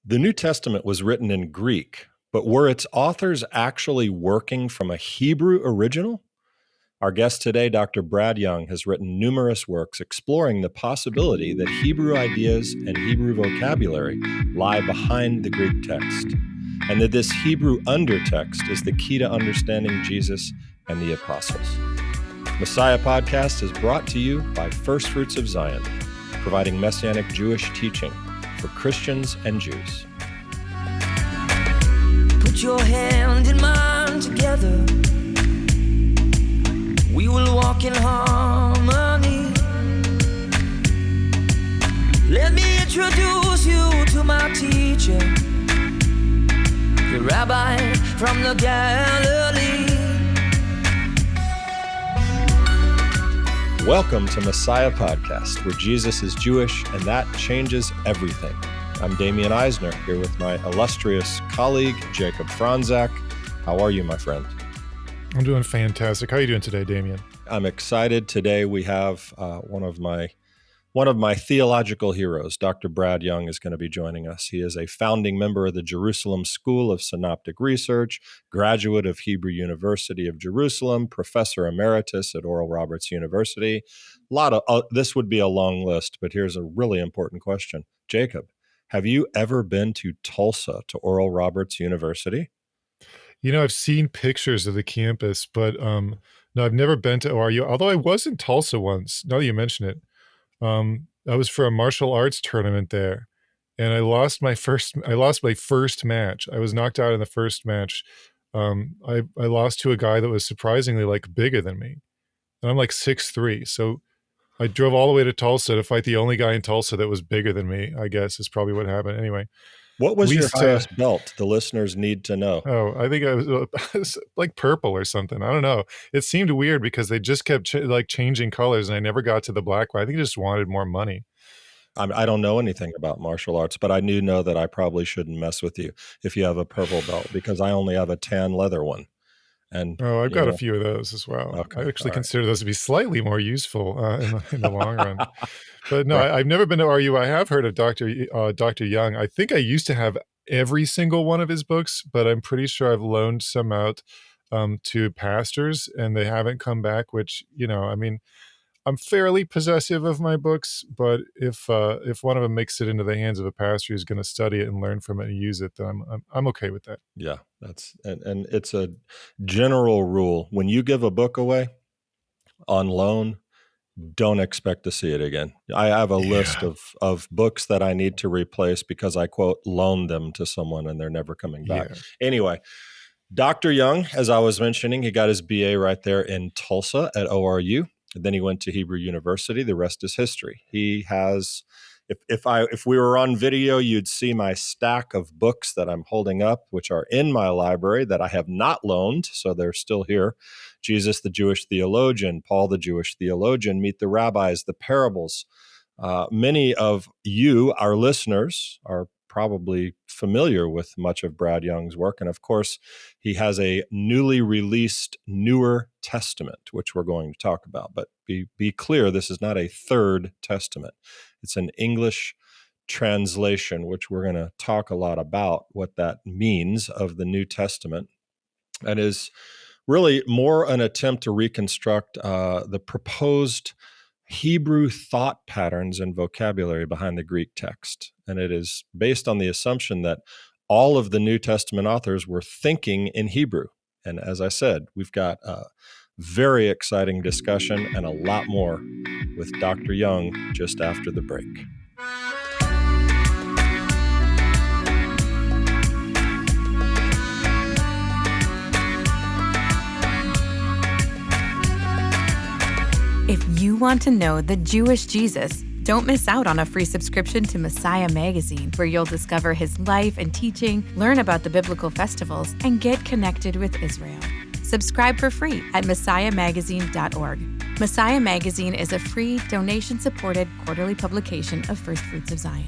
The New Testament was written in Greek, but were its authors actually working from a Hebrew original? Our guest today, Dr. Brad Young, has written numerous works exploring the possibility that Hebrew ideas and Hebrew vocabulary lie behind the Greek text, and that this Hebrew undertext is the key to understanding Jesus and the apostles. Messiah Podcast is brought to you by First Fruits of Zion, providing Messianic Jewish teaching for Christians and Jews. Put your hand in mine together. We will walk in harmony. Let me introduce you to my teacher, the rabbi from the Galilee. Welcome to Messiah Podcast, where Jesus is Jewish and that changes everything. I'm Damian Eisner, here with my illustrious colleague, Jacob Fronczak. How are you, my friend? I'm doing fantastic. How are you doing today, Damian? I'm excited. Today we have one of my theological heroes, Dr. Brad Young, is going to be joining us. He is a founding member of the Jerusalem School of Synoptic Research, graduate of Hebrew University of Jerusalem, professor emeritus at Oral Roberts University. This would be a long list, but here's a really important question. Jacob, have you ever been to Tulsa, to Oral Roberts University? You know, I've seen pictures of the campus, but no, I've never been to ORU, although I was in Tulsa once, now that you mention it. I was for a martial arts tournament there, and I lost my first match. I was knocked out in the first match. I lost to a guy that was surprisingly bigger than me, and I'm 6'3". So I drove all the way to Tulsa to fight the only guy in Tulsa that was bigger than me, I guess is probably what happened. Anyway. What was your highest belt? The listeners need to know. Oh, I think I was like purple or something. I don't know. It seemed weird because they just kept changing colors, and I never got to the black one. I think they just wanted more money. I don't know anything about martial arts, but I do know that I probably shouldn't mess with you if you have a purple belt, because I only have a tan leather one. And I've got a few of those as well. Okay, I actually consider those to be slightly more useful in the long run. But no, right. I've never been to RU. I have heard of Dr. Young. I think I used to have every single one of his books, but I'm pretty sure I've loaned some out to pastors, and they haven't come back, which, I'm fairly possessive of my books, but if one of them makes it into the hands of a pastor who's going to study it and learn from it and use it, then I'm okay with that. Yeah, and it's a general rule. When you give a book away on loan, don't expect to see it again. I have a list of books that I need to replace because I, quote, loaned them to someone and they're never coming back. Yeah. Anyway, Dr. Young, as I was mentioning, he got his BA right there in Tulsa at ORU. Then he went to Hebrew University. The rest is history. He has, if we were on video, you'd see my stack of books that I'm holding up, which are in my library that I have not loaned, so they're still here. Jesus, the Jewish theologian, Paul, the Jewish theologian, Meet the Rabbis, the parables. Many of you, our listeners, are probably familiar with much of Brad Young's work. And of course, he has a newly released Newer Testament, which we're going to talk about. But be clear, this is not a third testament. It's an English translation, which we're going to talk a lot about what that means of the New Testament. And is really more an attempt to reconstruct the proposed Hebrew thought patterns and vocabulary behind the Greek text. And it is based on the assumption that all of the New Testament authors were thinking in Hebrew. And as I said, we've got a very exciting discussion and a lot more with Dr. Young just after the break. If you want to know the Jewish Jesus, don't miss out on a free subscription to Messiah Magazine, where you'll discover his life and teaching, learn about the biblical festivals, and get connected with Israel. Subscribe for free at messiahmagazine.org. Messiah Magazine is a free, donation-supported quarterly publication of First Fruits of Zion.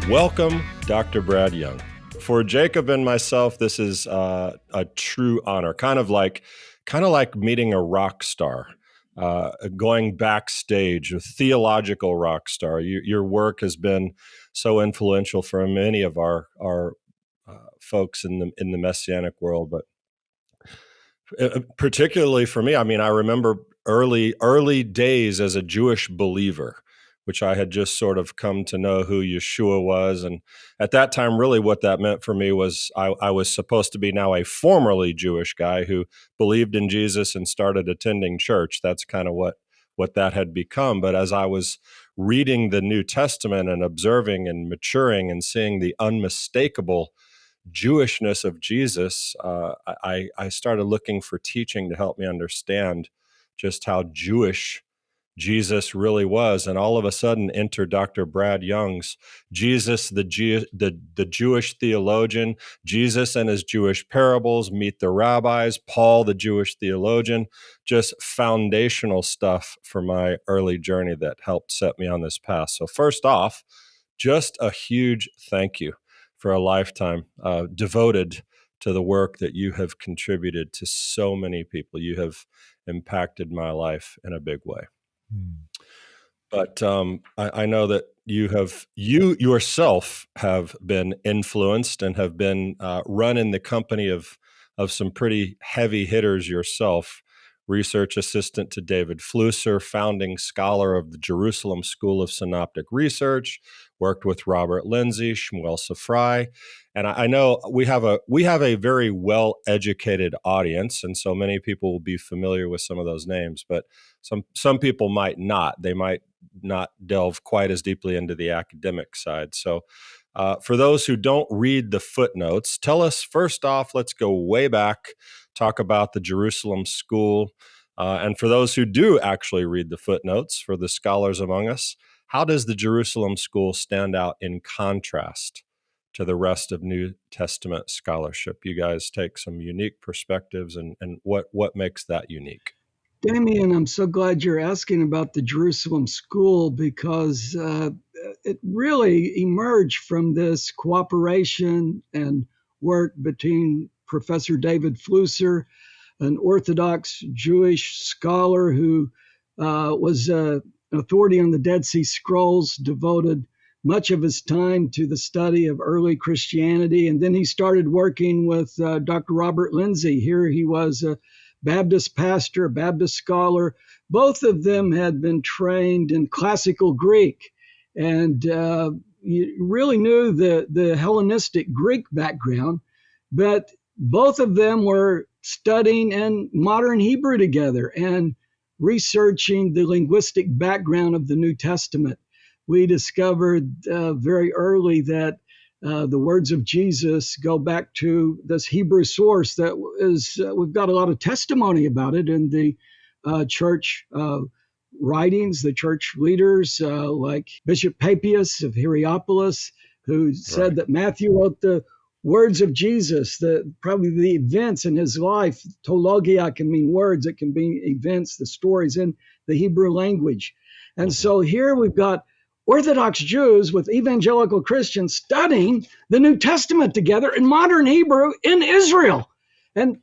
Welcome, Dr. Brad Young. For Jacob and myself, this is a true honor, kind of like meeting a rock star. going backstage, a theological rock star. Your work has been so influential for many of our folks in the Messianic world, but particularly for me. I mean, I remember early days as a Jewish believer, which I had just sort of come to know who Yeshua was. And at that time, really what that meant for me was I was supposed to be now a formerly Jewish guy who believed in Jesus and started attending church. That's kind of what that had become. But as I was reading the New Testament and observing and maturing and seeing the unmistakable Jewishness of Jesus, I started looking for teaching to help me understand just how Jewish Jesus really was. And all of a sudden enter Dr. Brad Young's Jesus, the Jewish theologian, Jesus and his Jewish parables, Meet the Rabbis, Paul, the Jewish theologian, just foundational stuff for my early journey that helped set me on this path. So first off, just a huge thank you for a lifetime devoted to the work that you have contributed to so many people. You have impacted my life in a big way. But I know that you yourself have been influenced and have been run in the company of some pretty heavy hitters yourself. Research assistant to David Flusser, founding scholar of the Jerusalem School of Synoptic Research, worked with Robert Lindsay, Shmuel Safrai. And I know we have a very well-educated audience, and so many people will be familiar with some of those names, but some people might not. They might not delve quite as deeply into the academic side. So for those who don't read the footnotes, tell us first off, let's go way back, talk about the Jerusalem School. And for those who do actually read the footnotes, for the scholars among us, how does the Jerusalem School stand out in contrast to the rest of New Testament scholarship? You guys take some unique perspectives, and what makes that unique? Damian, I'm so glad you're asking about the Jerusalem School, because it really emerged from this cooperation and work between Professor David Flusser, an Orthodox Jewish scholar who was an authority on the Dead Sea Scrolls, devoted much of his time to the study of early Christianity. And then he started working with Dr. Robert Lindsay. Here he was a Baptist pastor, a Baptist scholar. Both of them had been trained in classical Greek, and you really knew the Hellenistic Greek background, but both of them were studying in modern Hebrew together and researching the linguistic background of the New Testament. We discovered very early that the words of Jesus go back to this Hebrew source that is, we've got a lot of testimony about it in the church writings, the church leaders like Bishop Papias of Hierapolis, who said that Matthew wrote the words of Jesus, probably the events in his life. Tologia can mean words, it can be events, the stories in the Hebrew language. And so here we've got Orthodox Jews with evangelical Christians studying the New Testament together in modern Hebrew in Israel. And,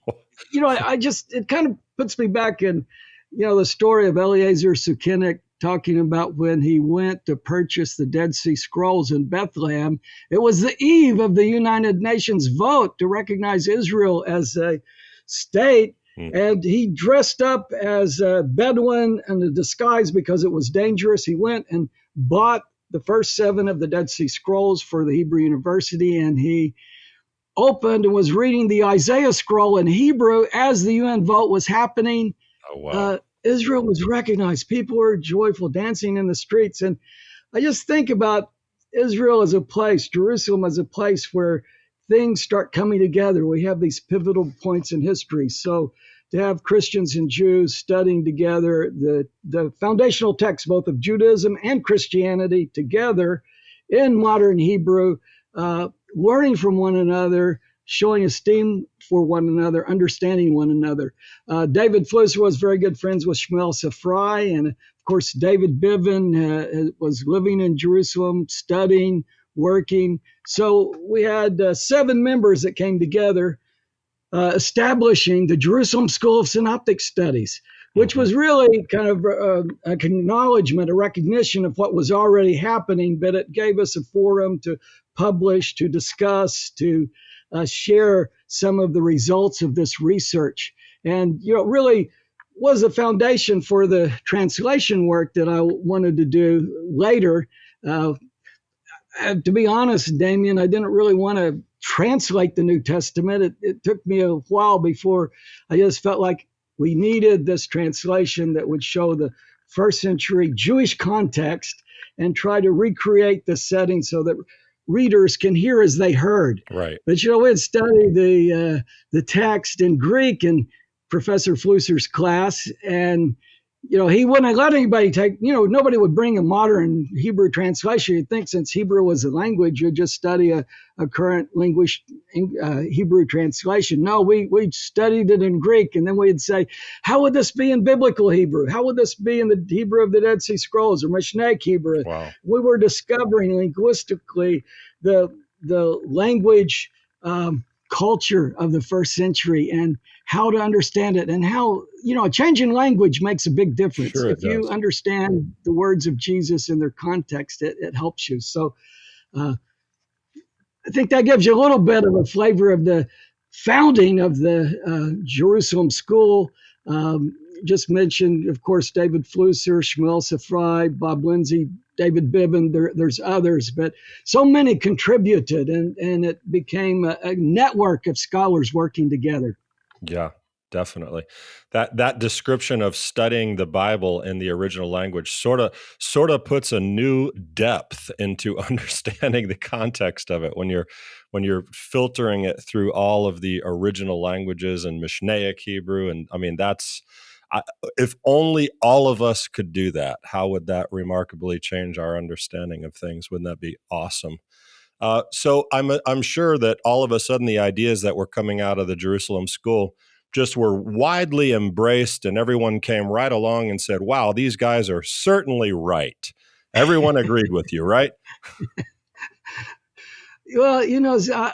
it kind of puts me back in, the story of Eliezer Sukenik talking about when he went to purchase the Dead Sea Scrolls in Bethlehem. It was the eve of the United Nations vote to recognize Israel as a state. And he dressed up as a Bedouin in a disguise because it was dangerous. He went and bought the first 7 of the Dead Sea Scrolls for the Hebrew University, and he opened and was reading the Isaiah scroll in Hebrew as the UN vote was happening. Oh, wow. Israel was recognized. People were joyful, dancing in the streets. And I just think about Israel as a place, Jerusalem as a place where things start coming together. We have these pivotal points in history. So to have Christians and Jews studying together the foundational texts, both of Judaism and Christianity, together in modern Hebrew, learning from one another, showing esteem for one another, understanding one another. David Flusser was very good friends with Shmuel Safrai, and of course David Bivin was living in Jerusalem, studying, working. So we had 7 members that came together, establishing the Jerusalem School of Synoptic Studies, which was really kind of an acknowledgement, a recognition of what was already happening, but it gave us a forum to publish, to discuss, to share some of the results of this research. And, really was a foundation for the translation work that I wanted to do later. To be honest, Damian, I didn't really want to translate the New Testament. It took me a while before I just felt like we needed this translation that would show the first century Jewish context and try to recreate the setting so that readers can hear as they heard. Right. But we had studied the text in Greek in Professor Flusser's class, and he wouldn't let anybody take, nobody would bring a modern Hebrew translation. You'd think since Hebrew was a language, you'd just study a current language Hebrew translation. No, we studied it in Greek, and then we'd say, how would this be in biblical Hebrew? How would this be in the Hebrew of the Dead Sea Scrolls or Mishnaic Hebrew? Wow. We were discovering linguistically the language culture of the first century and how to understand it, and how, a change in language makes a big difference. Sure, if you understand the words of Jesus in their context, it helps you. So I think that gives you a little bit of a flavor of the founding of the Jerusalem School. Just mentioned, of course, David Flusser, Shmuel Safrai, Bob Lindsay, David Bibbin. There's others, but so many contributed, and it became a network of scholars working together. Yeah, definitely. That description of studying the Bible in the original language sort of puts a new depth into understanding the context of it when you're filtering it through all of the original languages and Mishnaic Hebrew. And I mean, if only all of us could do that, how would that remarkably change our understanding of things? Wouldn't that be awesome? So I'm sure that all of a sudden the ideas that were coming out of the Jerusalem School just were widely embraced, and everyone came right along and said, wow, these guys are certainly right. Everyone agreed with you, right? Well,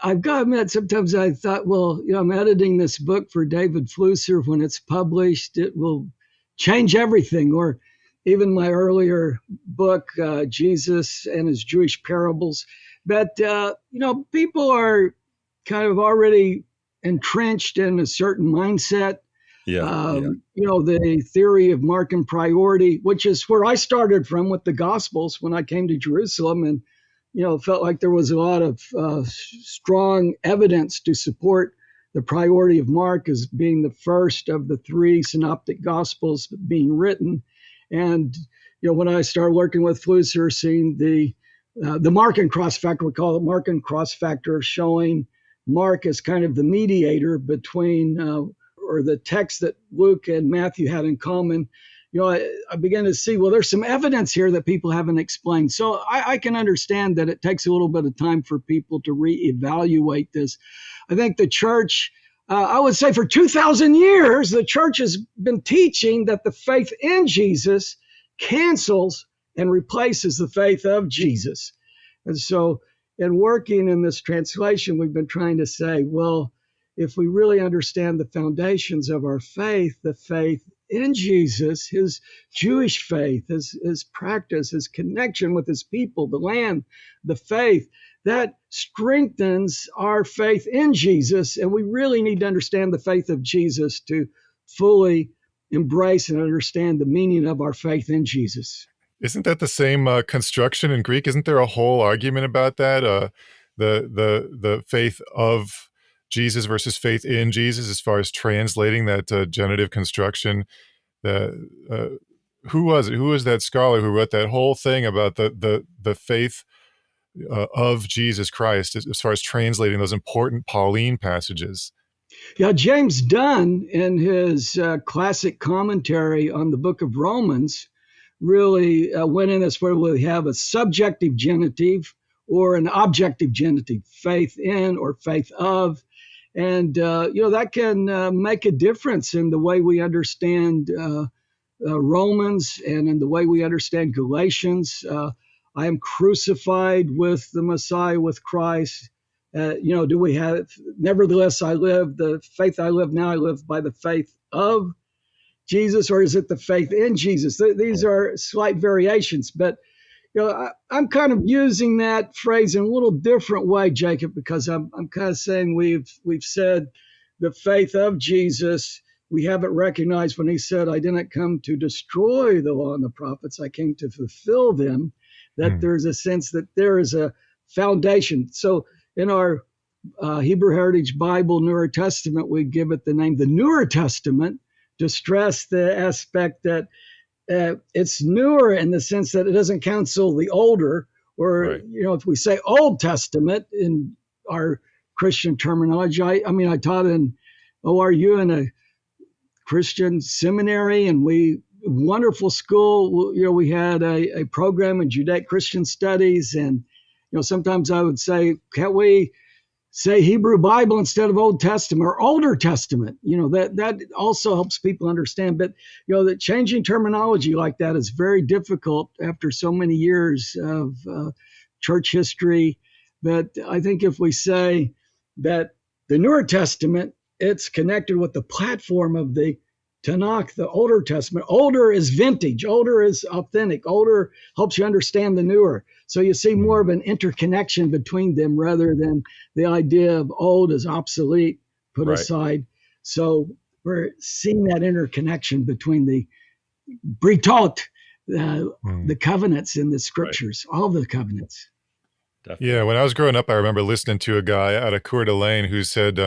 I've got to admit, sometimes I thought, well, I'm editing this book for David Flusser. When it's published, it will change everything. Or even my earlier book, Jesus and His Jewish Parables. But, people are kind of already entrenched in a certain mindset. The theory of Markan priority, which is where I started from with the Gospels when I came to Jerusalem, and felt like there was a lot of strong evidence to support the priority of Mark as being the first of the three synoptic Gospels being written. And when I started working with Flusser, seeing the Markan cross factor, we call it Markan cross factor, showing Mark as kind of the mediator between, or the text that Luke and Matthew had in common. I began to see, well, there's some evidence here that people haven't explained. So I can understand that it takes a little bit of time for people to reevaluate this. I think the church, I would say for 2,000 years, the church has been teaching that the faith in Jesus cancels and replaces the faith of Jesus. And so in working in this translation, we've been trying to say, well, if we really understand the foundations of our faith, the faith in Jesus, his Jewish faith, his practice, his connection with his people, the land, the faith, that strengthens our faith in Jesus. And we really need to understand the faith of Jesus to fully embrace and understand the meaning of our faith in Jesus. Isn't that the same construction in Greek? Isn't there a whole argument about that? The faith of Jesus versus faith in Jesus, as far as translating that genitive construction. Who was it? Who was that scholar who wrote that whole thing about the faith of Jesus Christ, as far as translating those important Pauline passages? Yeah, James Dunn, in his classic commentary on the book of Romans, really went in as where we have a subjective genitive or an objective genitive, faith in or faith of. And, that can make a difference in the way we understand Romans and in the way we understand Galatians. I am crucified with the Messiah, with Christ. Do we have, nevertheless, I live, the faith I live now, I live by the faith of. Jesus, or is it the faith in Jesus? These are slight variations, but I'm kind of using that phrase in a little different way, Jacob, because I'm kind of saying we've said the faith of Jesus. We haven't recognized when he said, I didn't come to destroy the law and the prophets, I came to fulfill them, that there's a sense that there is a foundation. So in our Hebrew Heritage Bible, Newer Testament, we give it the name the Newer Testament to stress the aspect that it's newer in the sense that it doesn't cancel the older, or, Right. if we say Old Testament in our Christian terminology, I taught in ORU in a Christian seminary, and wonderful school. We had a program in Judaic Christian studies, and sometimes I would say, can't we say Hebrew Bible instead of Old Testament or Older Testament? That also helps people understand. But that changing terminology like that is very difficult after so many years of church history. But I think if we say that the Newer Testament, it's connected with the platform of the Tanakh, the Older Testament. Older is vintage. Older is authentic. Older helps you understand the newer. So you see more of an interconnection between them rather than the idea of old is obsolete, put Right. aside. So we're seeing that interconnection between the Britot, the covenants in the scriptures, all the covenants. Definitely. Yeah, when I was growing up, I remember listening to a guy out of Coeur d'Alene who said,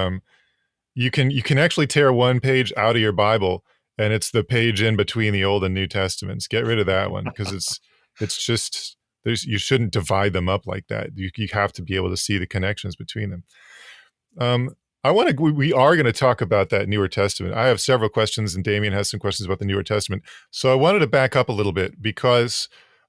you can actually tear one page out of your Bible, and it's the page in between the Old and New Testaments. Get rid of that one, because it's just you shouldn't divide them up like that. You have to be able to see the connections between them. We are going to talk about that Newer Testament. I have several questions, and Damian has some questions about the Newer Testament. So I wanted to back up a little bit because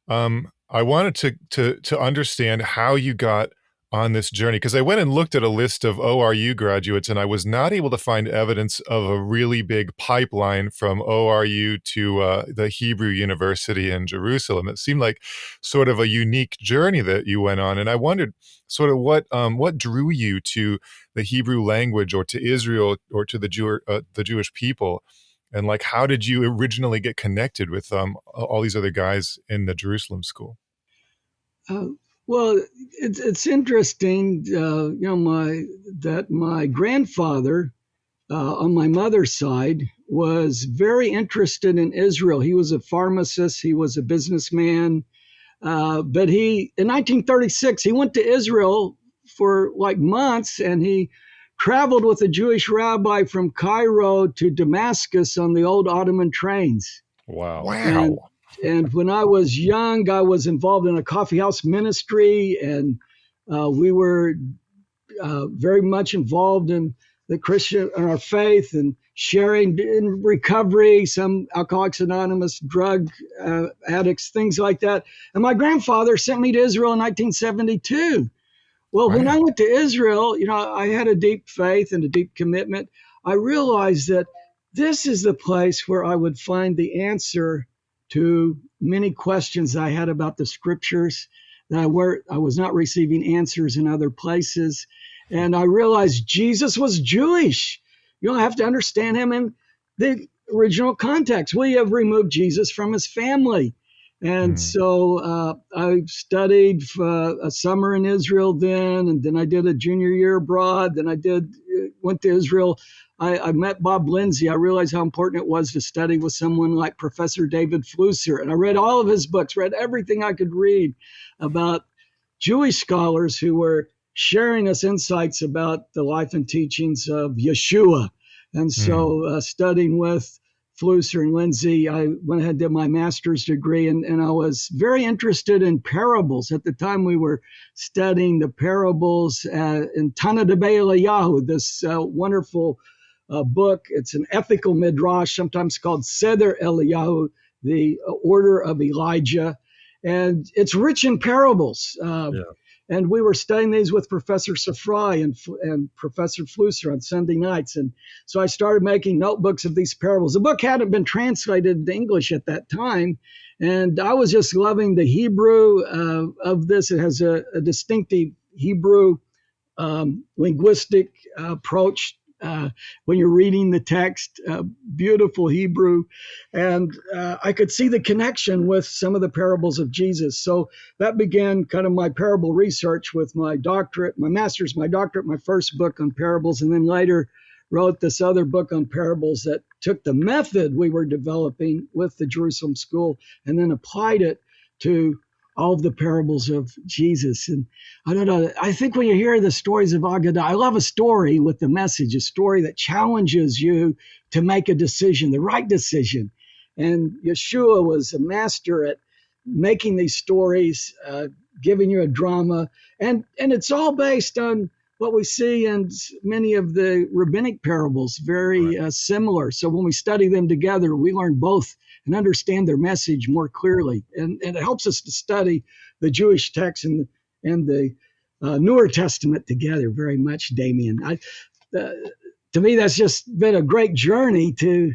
I wanted to understand how you got on this journey, because I went and looked at a list of ORU graduates, and I was not able to find evidence of a really big pipeline from ORU to the Hebrew University in Jerusalem. It seemed like sort of a unique journey that you went on, and I wondered sort of what drew you to the Hebrew language, or to Israel, or to the Jewish people, and like how did you originally get connected with all these other guys in the Jerusalem school? Well, it's interesting, that my grandfather on my mother's side was very interested in Israel. He was a pharmacist, he was a businessman, but in 1936, he went to Israel for like months, and he traveled with a Jewish rabbi from Cairo to Damascus on the old Ottoman trains. Wow. And when I was young, I was involved in a coffeehouse ministry, and we were very much involved in the Christian and our faith, and sharing in recovery, some Alcoholics Anonymous, drug addicts, things like that. And my grandfather sent me to Israel in 1972. Well, when I went to Israel, I had a deep faith and a deep commitment. I realized that this is the place where I would find the answer to many questions I had about the scriptures, that I was not receiving answers in other places. And I realized Jesus was Jewish. You have to understand him in the original context. We have removed Jesus from his family. And so I studied for a summer in Israel then, and then I did a junior year abroad. Then I went to Israel. I met Bob Lindsay. I realized how important it was to study with someone like Professor David Flusser. And I read all of his books, read everything I could read about Jewish scholars who were sharing us insights about the life and teachings of Yeshua. And so studying with Flusser and Lindsay, I went ahead and did my master's degree, and I was very interested in parables. At the time, we were studying the parables in Tana de Eliyahu, this wonderful book. It's an ethical midrash, sometimes called Seder Eliyahu, the order of Elijah. And it's rich in parables. And we were studying these with Professor Safrai and Professor Flusser on Sunday nights. And so I started making notebooks of these parables. The book hadn't been translated into English at that time. And I was just loving the Hebrew of this. It has a distinctive Hebrew linguistic approach when you're reading the text, beautiful Hebrew. And I could see the connection with some of the parables of Jesus. So that began kind of my parable research with my doctorate, my master's, my doctorate, my first book on parables, and then later wrote this other book on parables that took the method we were developing with the Jerusalem School and then applied it to all of the parables of Jesus. And I don't know, I think when you hear the stories of Agadah, I love a story with the message, a story that challenges you to make a decision, the right decision. And Yeshua was a master at making these stories, giving you a drama. And it's all based on what we see in many of the rabbinic parables, very similar. So when we study them together, we learn both and understand their message more clearly. And it helps us to study the Jewish text and the Newer Testament together very much, Damian. To me, that's just been a great journey to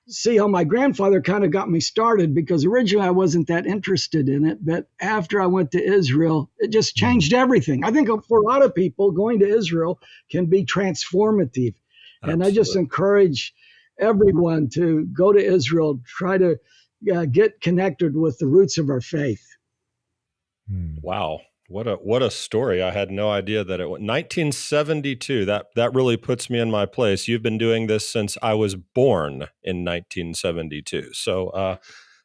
see how my grandfather kind of got me started, because originally I wasn't that interested in it. But after I went to Israel, it just changed everything. I think for a lot of people, going to Israel can be transformative. Absolutely. And I just encourage everyone to go to Israel, try to get connected with the roots of our faith. Wow. What a story. I had no idea that it was 1972. That really puts me in my place. You've been doing this since I was born in 1972. So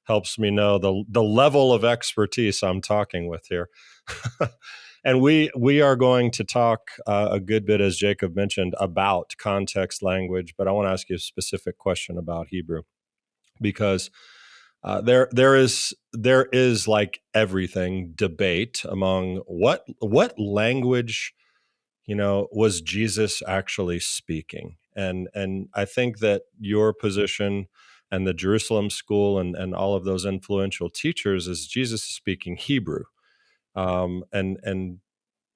helps me know the level of expertise I'm talking with here. And we are going to talk a good bit, as Jacob mentioned, about context language, but I want to ask you a specific question about Hebrew, because there is like everything debate among what language was Jesus actually speaking, and I think that your position and the Jerusalem School and all of those influential teachers is Jesus is speaking Hebrew, and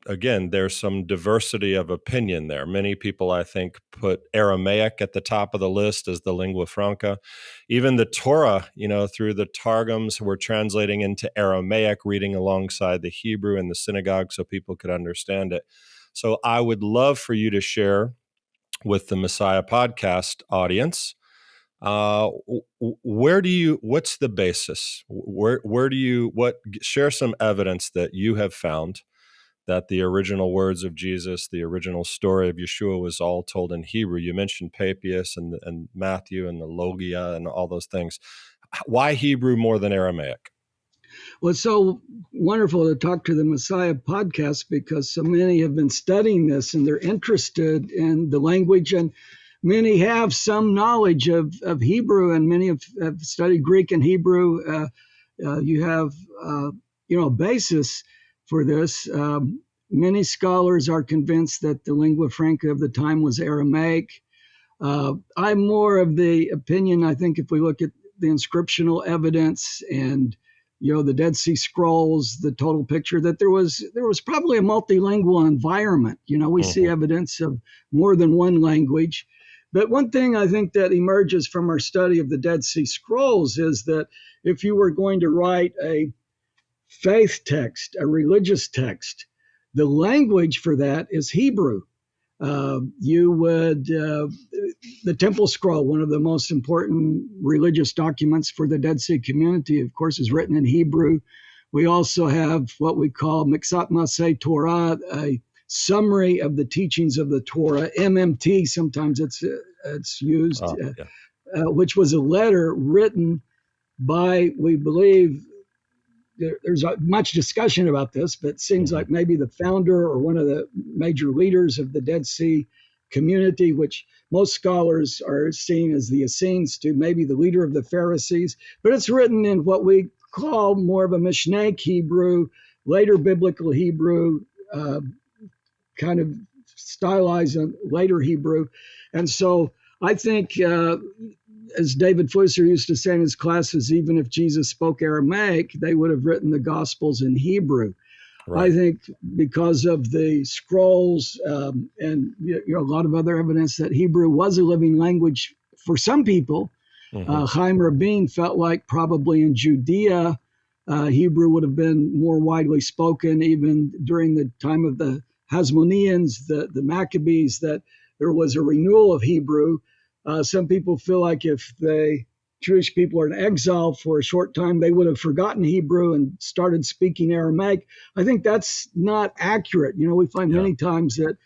again, there's some diversity of opinion there. Many people, I think, put Aramaic at the top of the list as the lingua franca. Even the Torah, through the Targums, were translating into Aramaic, reading alongside the Hebrew in the synagogue so people could understand it. So I would love for you to share with the Messiah podcast audience, what's the basis? Share some evidence that you have found that the original words of Jesus, the original story of Yeshua, was all told in Hebrew. You mentioned Papias and Matthew and the Logia and all those things. Why Hebrew more than Aramaic? Well, it's so wonderful to talk to the Messiah podcast, because so many have been studying this and they're interested in the language, and many have some knowledge of Hebrew, and many have studied Greek and Hebrew. You have a basis for this. Many scholars are convinced that the lingua franca of the time was Aramaic. I'm more of the opinion, I think, if we look at the inscriptional evidence and the Dead Sea Scrolls, the total picture, that there was probably a multilingual environment. We see evidence of more than one language. But one thing I think that emerges from our study of the Dead Sea Scrolls is that if you were going to write a faith text, a religious text, the language for that is Hebrew. The Temple Scroll, one of the most important religious documents for the Dead Sea community, of course, is written in Hebrew. We also have what we call Miksat Maseh Torah, a summary of the teachings of the Torah, MMT, sometimes it's used, which was a letter written by, we believe, there's much discussion about this, but it seems like maybe the founder or one of the major leaders of the Dead Sea community, which most scholars are seeing as the Essenes, to maybe the leader of the Pharisees. But it's written in what we call more of a Mishnaic Hebrew, later biblical Hebrew, kind of stylized later Hebrew. And so I think, as David Flusser used to say in his classes, even if Jesus spoke Aramaic, they would have written the Gospels in Hebrew. Right. I think because of the scrolls and a lot of other evidence that Hebrew was a living language for some people. Chaim Rabin felt like probably in Judea, Hebrew would have been more widely spoken even during the time of the Hasmoneans, the Maccabees, that there was a renewal of Hebrew. Some people feel like if the Jewish people are in exile for a short time, they would have forgotten Hebrew and started speaking Aramaic. I think that's not accurate. We find many times that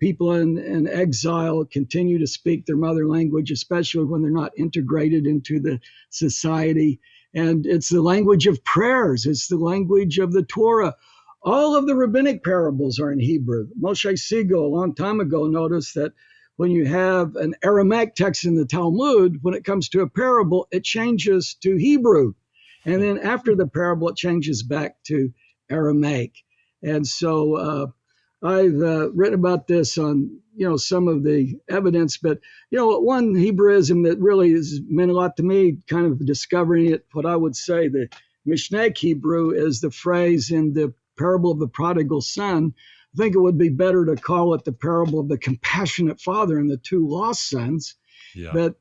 people in exile continue to speak their mother language, especially when they're not integrated into the society. And it's the language of prayers. It's the language of the Torah. All of the rabbinic parables are in Hebrew. Moshe Siegel, a long time ago, noticed that when you have an Aramaic text in the Talmud, when it comes to a parable, it changes to Hebrew. And then after the parable, it changes back to Aramaic. And so I've written about this on, some of the evidence. But, one Hebraism that really has meant a lot to me, kind of discovering it, what I would say the Mishnaic Hebrew is the phrase in the parable of the prodigal son. I think it would be better to call it the parable of the compassionate father and the two lost sons. Yeah. But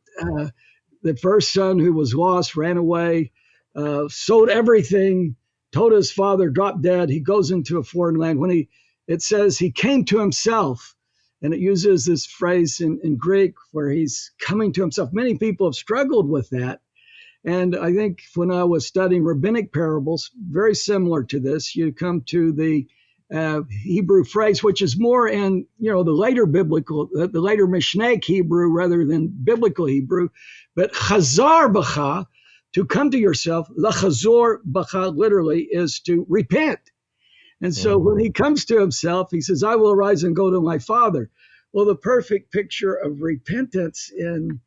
the first son who was lost ran away, sold everything, told his father, drop dead. He goes into a foreign land. It says he came to himself, and it uses this phrase in Greek where he's coming to himself. Many people have struggled with that. And I think when I was studying rabbinic parables, very similar to this, you come to the Hebrew phrase, which is more in, the later Mishnaic Hebrew rather than biblical Hebrew, but chazar b'cha, to come to yourself, lachazor b'cha literally is to repent. And so when he comes to himself, he says, I will arise and go to my father. Well, the perfect picture of repentance in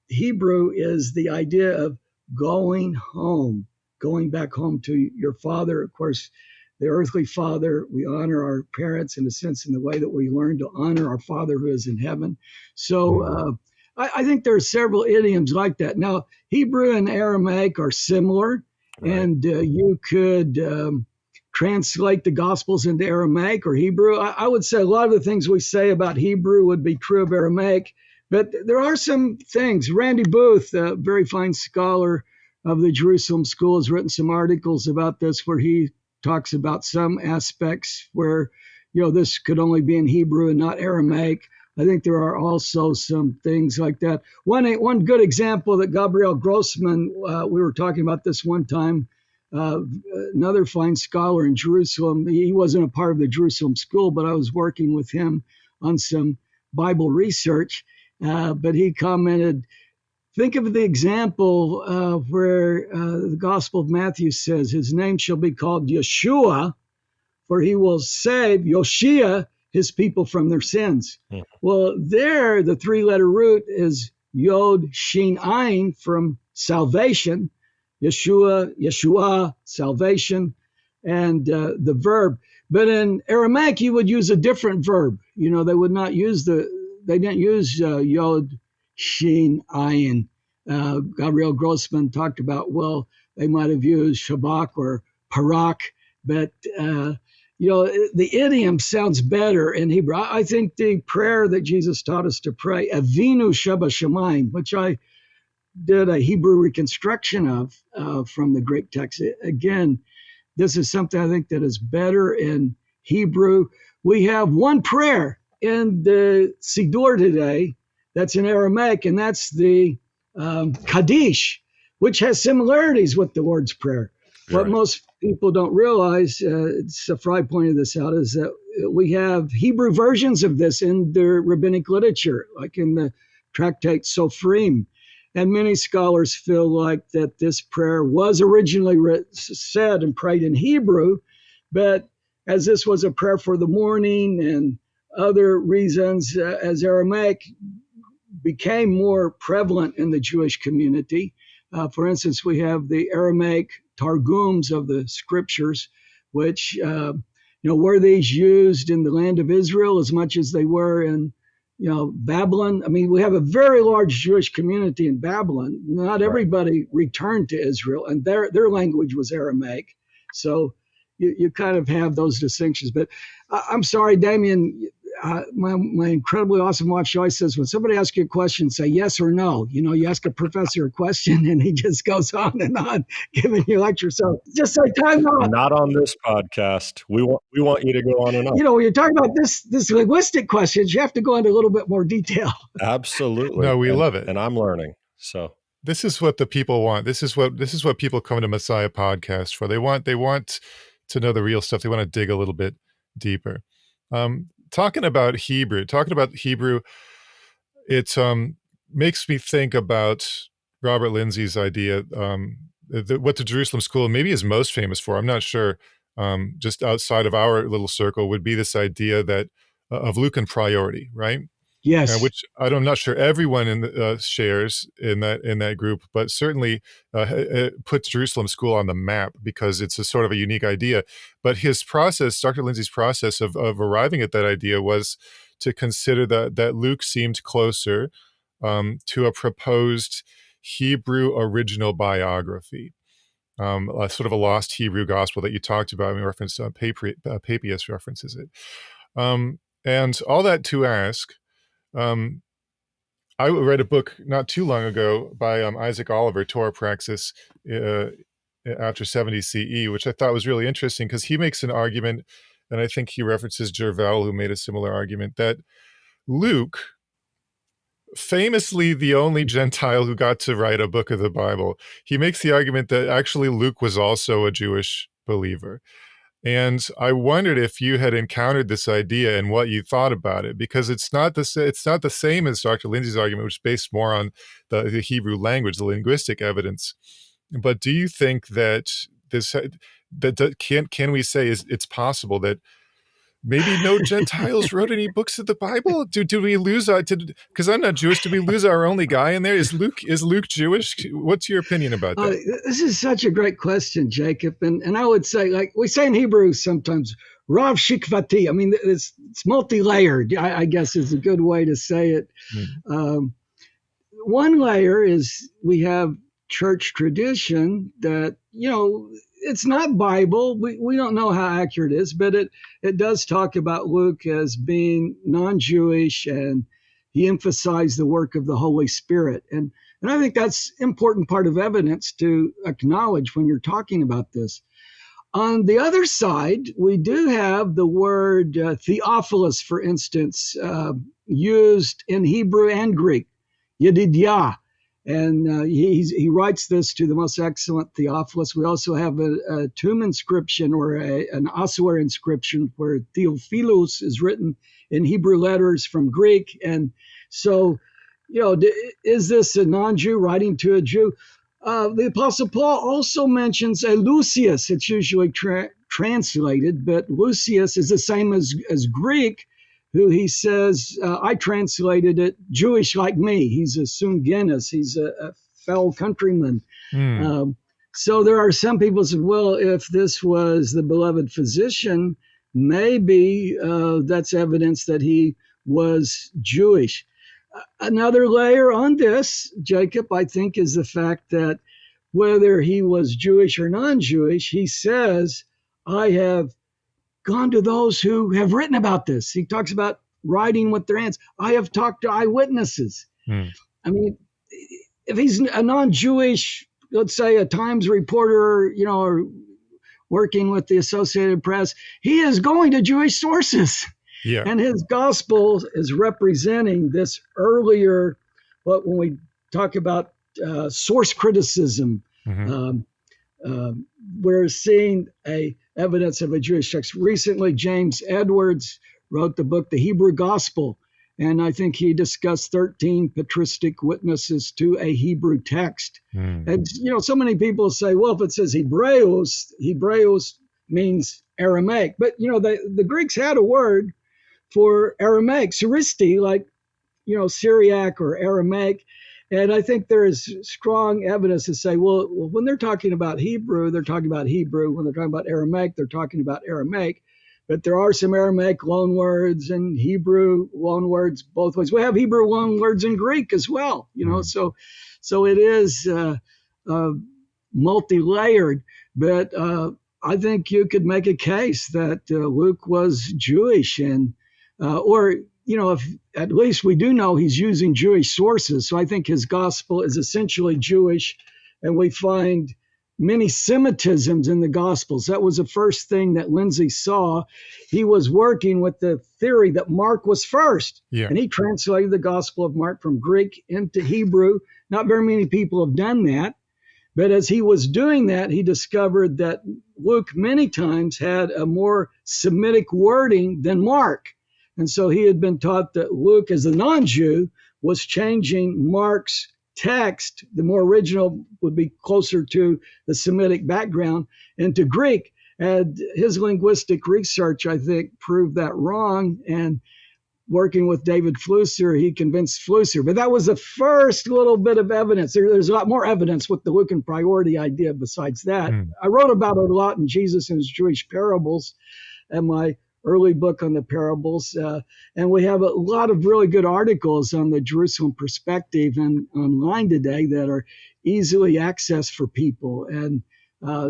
Hebrew is the idea of going home, going back home to your father. Of course, the earthly father, we honor our parents in a sense in the way that we learn to honor our Father who is in heaven. So I think there are several idioms like that. Now, Hebrew and Aramaic are similar, and you could translate the Gospels into Aramaic or Hebrew. I would say a lot of the things we say about Hebrew would be true of Aramaic, but there are some things. Randy Booth, a very fine scholar of the Jerusalem School, has written some articles about this where he talks about some aspects where, this could only be in Hebrew and not Aramaic. I think there are also some things like that. One good example that Gabriel Grossman, we were talking about this one time, another fine scholar in Jerusalem. He wasn't a part of the Jerusalem School, but I was working with him on some Bible research. But he commented, think of the example where the Gospel of Matthew says, his name shall be called Yeshua, for he will save, Yoshia, his people from their sins. Yeah. Well, there, the three-letter root is Yod, Shin, Ayin, from salvation, Yeshua, salvation, and the verb. But in Aramaic, you would use a different verb. They would not use they didn't use Yod, Shin, Ayin. Gabriel Grossman talked about, they might have used Shabak or Parak, but, the idiom sounds better in Hebrew. I think the prayer that Jesus taught us to pray, Avinu Sheba Shamayim, which I did a Hebrew reconstruction of from the Greek text. Again, this is something I think that is better in Hebrew. We have one prayer in the Siddur today that's in Aramaic, and that's the Kaddish, which has similarities with the Lord's Prayer. Right. What most people don't realize, Fry pointed this out, is that we have Hebrew versions of this in the rabbinic literature, like in the tractate Sofrim. And many scholars feel like that this prayer was originally said and prayed in Hebrew, but as this was a prayer for the morning and other reasons, as Aramaic became more prevalent in the Jewish community. For instance, we have the Aramaic Targums of the scriptures, which, were these used in the land of Israel as much as they were in, Babylon? I mean, we have a very large Jewish community in Babylon. Not everybody returned to Israel, and their language was Aramaic. So you kind of have those distinctions. But I'm sorry, Damian, my incredibly awesome wife, she always says, when somebody asks you a question, say yes or no. You ask a professor a question and he just goes on and on giving you lectures. So just say time out. Not on this podcast. We want you to go on and on. When you're talking about this linguistic questions, you have to go into a little bit more detail. Absolutely. No, we love it. And I'm learning. So this is what the people want. This is what people come to Messiah podcast for. They want to know the real stuff. They want to dig a little bit deeper. Talking about Hebrew, it makes me think about Robert Lindsay's idea, what the Jerusalem School maybe is most famous for. I'm not sure. Just outside of our little circle would be this idea that of Lucan priority, right? Yes, which I'm not sure everyone shares in that group, but certainly puts Jerusalem School on the map because it's a sort of a unique idea. But his process, Dr. Lindsay's process of arriving at that idea was to consider that Luke seemed closer to a proposed Hebrew original biography, a sort of a lost Hebrew gospel that you talked about in reference to Papias references it. And all that to ask, I read a book not too long ago by Isaac Oliver, Torah Praxis, after 70 CE, which I thought was really interesting because he makes an argument, and I think he references Jervel, who made a similar argument, that Luke, famously the only Gentile who got to write a book of the Bible, he makes the argument that actually Luke was also a Jewish believer. And I wondered if you had encountered this idea and what you thought about it, because it's not the same as Dr. Lindsay's argument, which is based more on the Hebrew language, the linguistic evidence. But do you think that can we say it's possible that maybe no Gentiles wrote any books of the Bible? Do we lose because I'm not Jewish? Do we lose our only guy in there? Is Luke Jewish? What's your opinion about that? This is such a great question, Jacob. And I would say, like we say in Hebrew sometimes, Rav Shikvati. I mean, it's multi-layered, I guess is a good way to say it. One layer is we have church tradition that, it's not Bible. We don't know how accurate it is, but it does talk about Luke as being non-Jewish, and he emphasized the work of the Holy Spirit. And I think that's important part of evidence to acknowledge when you're talking about this. On the other side, we do have the word Theophilus, for instance, used in Hebrew and Greek, Yedidyah. And he writes this to the most excellent Theophilus. We also have a tomb inscription or an ossuary inscription where Theophilus is written in Hebrew letters from Greek. And so, is this a non-Jew writing to a Jew? The Apostle Paul also mentions a Lucius. It's usually translated, but Lucius is the same as Greek, who he says, I translated it Jewish like me. He's a Sungenis. He's a fellow countryman. So there are some people who say, well, if this was the beloved physician, maybe that's evidence that he was Jewish. Another layer on this, Jacob, I think, is the fact that whether he was Jewish or non-Jewish, he says, I have gone to those who have written about this. He talks about writing with their hands. I have talked to eyewitnesses. I mean, if he's a non-Jewish, let's say a Times reporter, or working with the Associated Press, he is going to Jewish sources. Yeah. And his gospel is representing this earlier, when we talk about source criticism, we're seeing evidence of a Jewish text. Recently, James Edwards wrote the book, The Hebrew Gospel, and I think he discussed 13 patristic witnesses to a Hebrew text. And, so many people say, well, if it says Hebreus means Aramaic. But, the Greeks had a word for Aramaic, Suristi, like, Syriac or Aramaic. And I think there is strong evidence to say, well, when they're talking about Hebrew, they're talking about Hebrew. When they're talking about Aramaic, they're talking about Aramaic. But there are some Aramaic loanwords and Hebrew loanwords both ways. We have Hebrew loanwords in Greek as well, so it is multi-layered. But I think you could make a case that Luke was Jewish, and or if at least we do know he's using Jewish sources. So I think his gospel is essentially Jewish, and we find many Semitisms in the Gospels. That was the first thing that Lindsay saw. He was working with the theory that Mark was first, and he translated the Gospel of Mark from Greek into Hebrew. Not very many people have done that. But as he was doing that, he discovered that Luke many times had a more Semitic wording than Mark. And so he had been taught that Luke, as a non-Jew, was changing Mark's text. The more original would be closer to the Semitic background, into Greek. And his linguistic research, I think, proved that wrong. And working with David Flusser, he convinced Flusser. But that was the first little bit of evidence. There's a lot more evidence with the Lucan priority idea besides that. I wrote about it a lot in Jesus and His Jewish Parables and my early book on the parables. And we have a lot of really good articles on the Jerusalem perspective and online today that are easily accessed for people. And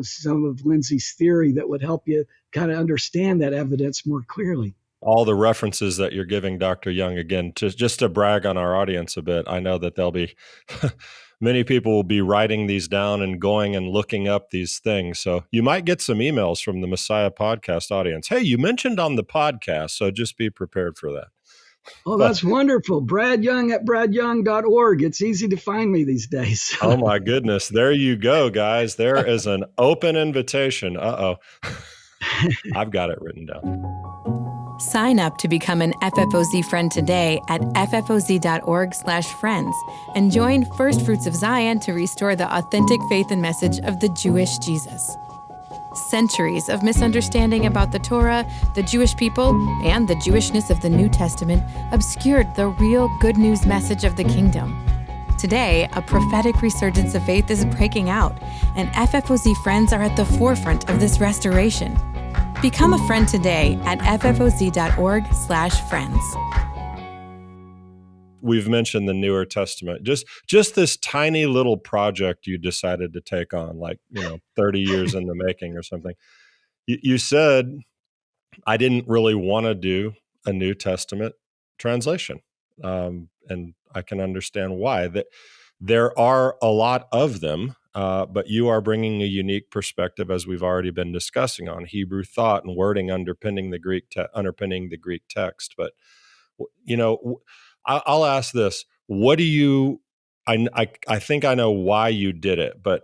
some of Lindsay's theory that would help you kind of understand that evidence more clearly. All the references that you're giving, Dr. Young, again, just to brag on our audience a bit, I know that there'll be many people will be writing these down and going and looking up these things. So you might get some emails from the Messiah podcast audience. Hey, you mentioned on the podcast, so just be prepared for that. Oh, that's wonderful. Brad Young at bradyoung.org. It's easy to find me these days. Oh, my goodness. There you go, guys. There is an open invitation. Uh-oh. I've got it written down. Sign up to become an FFOZ friend today at ffoz.org/friends and join First Fruits of Zion to restore the authentic faith and message of the Jewish Jesus. Centuries of misunderstanding about the Torah, the Jewish people, and the Jewishness of the New Testament obscured the real good news message of the kingdom. Today, a prophetic resurgence of faith is breaking out, and FFOZ friends are at the forefront of this restoration. Become a friend today at ffoz.org/friends. We've mentioned the Newer Testament. Just this tiny little project you decided to take on, 30 years in the making or something. You said, I didn't really want to do a New Testament translation. And I can understand why. That there are a lot of them. But you are bringing a unique perspective, as we've already been discussing, on Hebrew thought and wording underpinning the Greek text. But I'll ask this: what do you? I think I know why you did it, but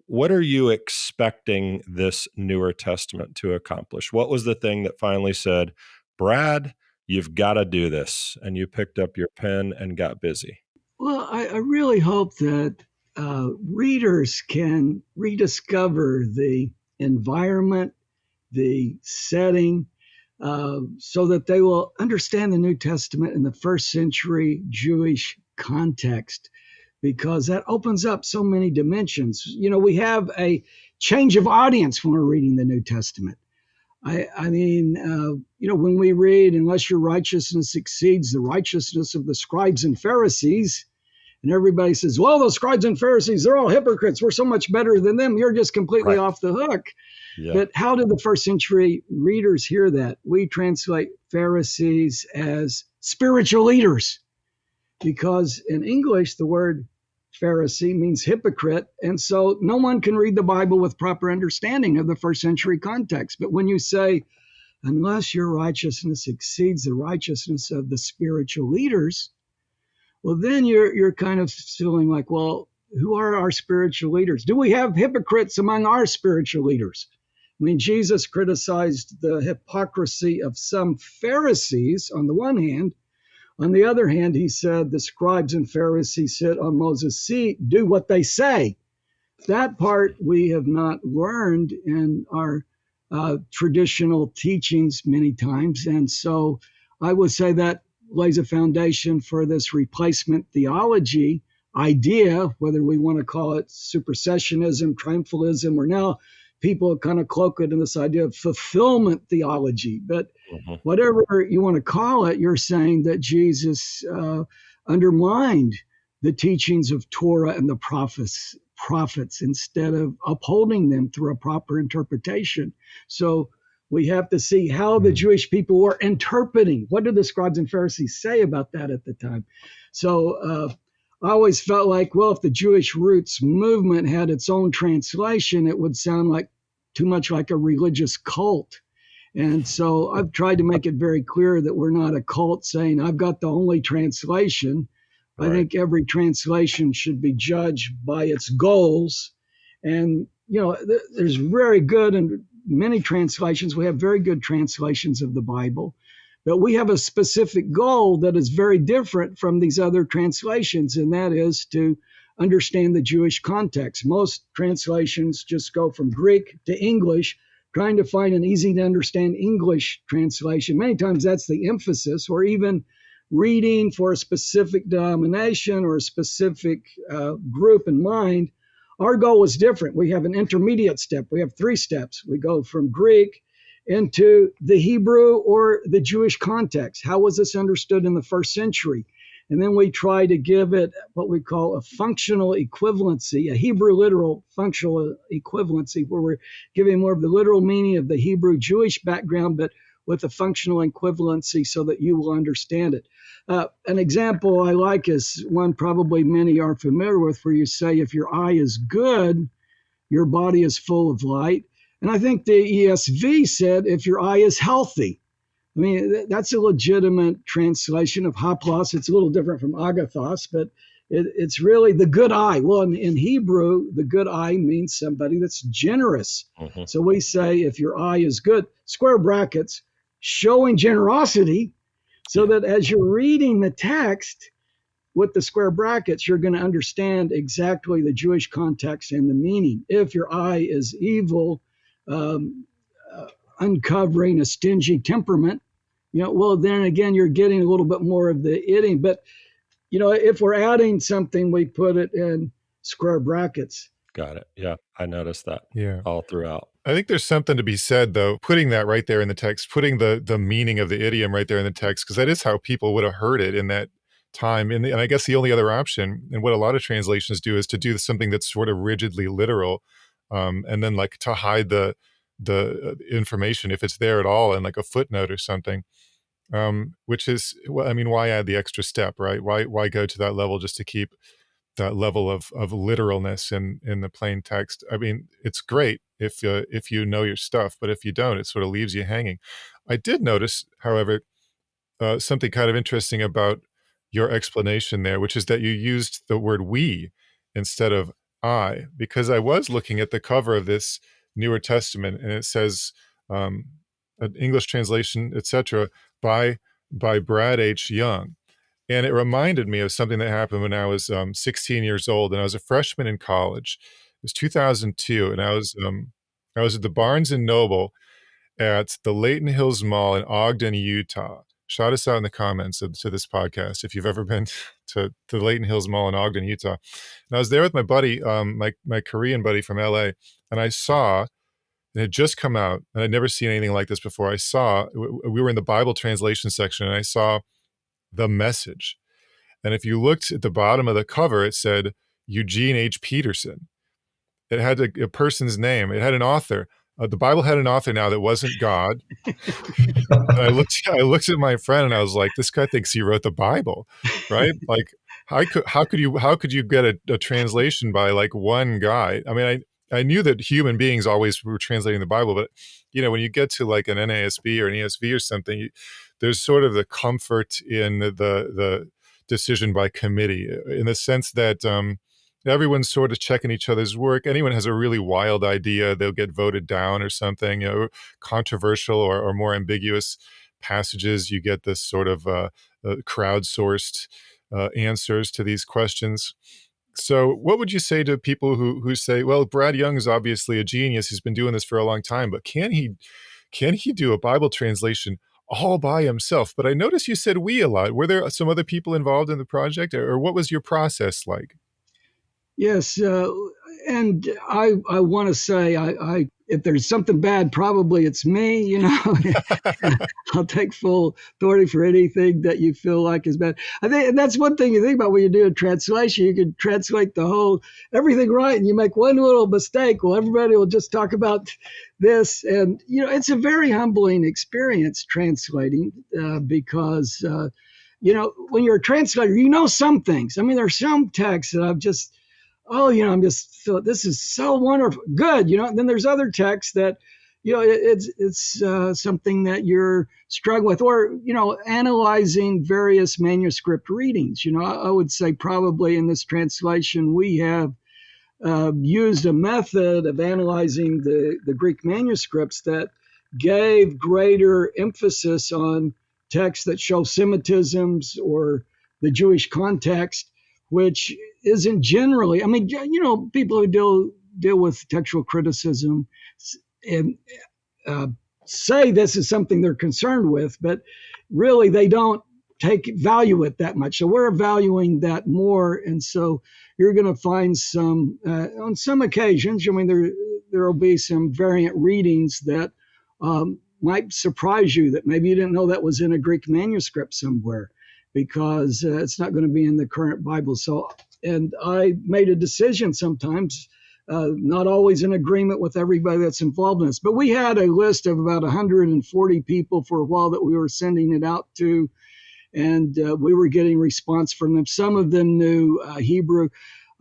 what are you expecting this Newer Testament to accomplish? What was the thing that finally said, Brad, you've got to do this, and you picked up your pen and got busy? Well, I really hope that readers can rediscover the environment, the setting, so that they will understand the New Testament in the first century Jewish context, because that opens up so many dimensions. We have a change of audience when we're reading the New Testament. I mean, when we read, unless your righteousness exceeds the righteousness of the scribes and Pharisees, and everybody says, well, those scribes and Pharisees, they're all hypocrites. We're so much better than them. You're just completely off the hook. Yeah. But how did the first century readers hear that? We translate Pharisees as spiritual leaders, because in English, the word Pharisee means hypocrite. And so no one can read the Bible with proper understanding of the first century context. But when you say, unless your righteousness exceeds the righteousness of the spiritual leaders, well, then you're kind of feeling like, well, who are our spiritual leaders? Do we have hypocrites among our spiritual leaders? I mean, Jesus criticized the hypocrisy of some Pharisees on the one hand. On the other hand, he said the scribes and Pharisees sit on Moses' seat, do what they say. That part we have not learned in our traditional teachings many times. And so I would say that lays a foundation for this replacement theology idea, whether we want to call it supersessionism, triumphalism, or now people kind of cloak it in this idea of fulfillment theology. But whatever you want to call it, you're saying that Jesus undermined the teachings of Torah and the prophets instead of upholding them through a proper interpretation. So We have to see how the Jewish people were interpreting. What did the scribes and Pharisees say about that at the time? So I always felt like, well, if the Jewish roots movement had its own translation, it would sound like too much like a religious cult. And so I've tried to make it very clear that we're not a cult saying, I've got the only translation. Right. I think every translation should be judged by its goals. And, there's very good and many translations. We have very good translations of the Bible. But we have a specific goal that is very different from these other translations, and that is to understand the Jewish context. Most translations just go from Greek to English, trying to find an easy to understand English translation. Many times that's the emphasis, or even reading for a specific denomination or a specific group in mind. Our goal is different. We have an intermediate step. We have 3 steps. We go from Greek into the Hebrew or the Jewish context. How was this understood in the first century? And then we try to give it what we call a functional equivalency, a Hebrew literal functional equivalency, where we're giving more of the literal meaning of the Hebrew Jewish background, but with a functional equivalency so that you will understand it. An example I like is one probably many are familiar with, where you say, if your eye is good, your body is full of light. And I think the ESV said, if your eye is healthy. I mean, that's a legitimate translation of haplos. It's a little different from agathos, but it's really the good eye. Well, in Hebrew, the good eye means somebody that's generous. Mm-hmm. So we say, if your eye is good, square brackets, showing generosity, so that as you're reading the text with the square brackets, you're going to understand exactly the Jewish context and the meaning. If your eye is evil, uncovering a stingy temperament, well, then again, you're getting a little bit more of the idiom. But, if we're adding something, we put it in square brackets. Got it. Yeah, I noticed that. Yeah, all throughout. I think there's something to be said, though, putting that right there in the text, putting the meaning of the idiom right there in the text, because that is how people would have heard it in that time. And I guess the only other option, and what a lot of translations do, is to do something that's sort of rigidly literal, and then like to hide the information if it's there at all in like a footnote or something, which is, well, I mean, why add the extra step, right? Why go to that level just to keep that level of literalness in the plain text? I mean, it's great if you know your stuff, but if you don't, it sort of leaves you hanging. I did notice, however, something kind of interesting about your explanation there, which is that you used the word we instead of I, because I was looking at the cover of this Newer Testament, and it says, an English translation, etc., by Brad H. Young. And it reminded me of something that happened when I was 16 years old, and I was a freshman in college. It was 2002, and I was at the Barnes & Noble at the Layton Hills Mall in Ogden, Utah. Shout us out in the comments to this podcast if you've ever been to the Layton Hills Mall in Ogden, Utah. And I was there with my buddy, my Korean buddy from LA, and I saw, it had just come out, and I'd never seen anything like this before. We were in the Bible translation section, and I saw The Message. And if you looked at the bottom of the cover, it said Eugene H. Peterson. It had a person's name. It had an author. The Bible had an author now that wasn't God. And I looked at my friend and I was like, this guy thinks he wrote the Bible, right? Like, how could you get a translation by like one guy? I mean, I knew that human beings always were translating the Bible, but when you get to like an NASB or an ESV or something, there's sort of the comfort in the decision by committee, in the sense that everyone's sort of checking each other's work. Anyone has a really wild idea, they'll get voted down or something. Controversial or more ambiguous passages, you get this sort of crowdsourced answers to these questions. So what would you say to people who say, well, Brad Young is obviously a genius, he's been doing this for a long time, but can he do a Bible translation all by himself? But I noticed you said we a lot. Were there some other people involved in the project, or what was your process like? Yes, and I want to say I if there's something bad, probably it's me, you know. I'll take full authority for anything that you feel like is bad. I think, and that's one thing you think about when you do a translation. You can translate everything right, and you make one little mistake. Well, everybody will just talk about this. And, you know, it's a very humbling experience translating because, you know, when you're a translator, you know some things. I mean, there are some texts that I've just, I'm just, this is so wonderful, good, you know. And then there's other texts that, you know, it's something that you're struggling with, or, you know, analyzing various manuscript readings. You know, I would say probably in this translation we have used a method of analyzing the Greek manuscripts that gave greater emphasis on texts that show Semitisms or the Jewish context, which isn't generally, I mean, you know, people who deal with textual criticism and say this is something they're concerned with, but really they don't value it that much. So we're valuing that more. And so you're going to find some, on some occasions, I mean, there will be some variant readings that might surprise you, that maybe you didn't know that was in a Greek manuscript somewhere, because it's not going to be in the current Bible. So, and I made a decision sometimes, not always in agreement with everybody that's involved in this, but we had a list of about 140 people for a while that we were sending it out to, and we were getting response from them. Some of them knew Hebrew.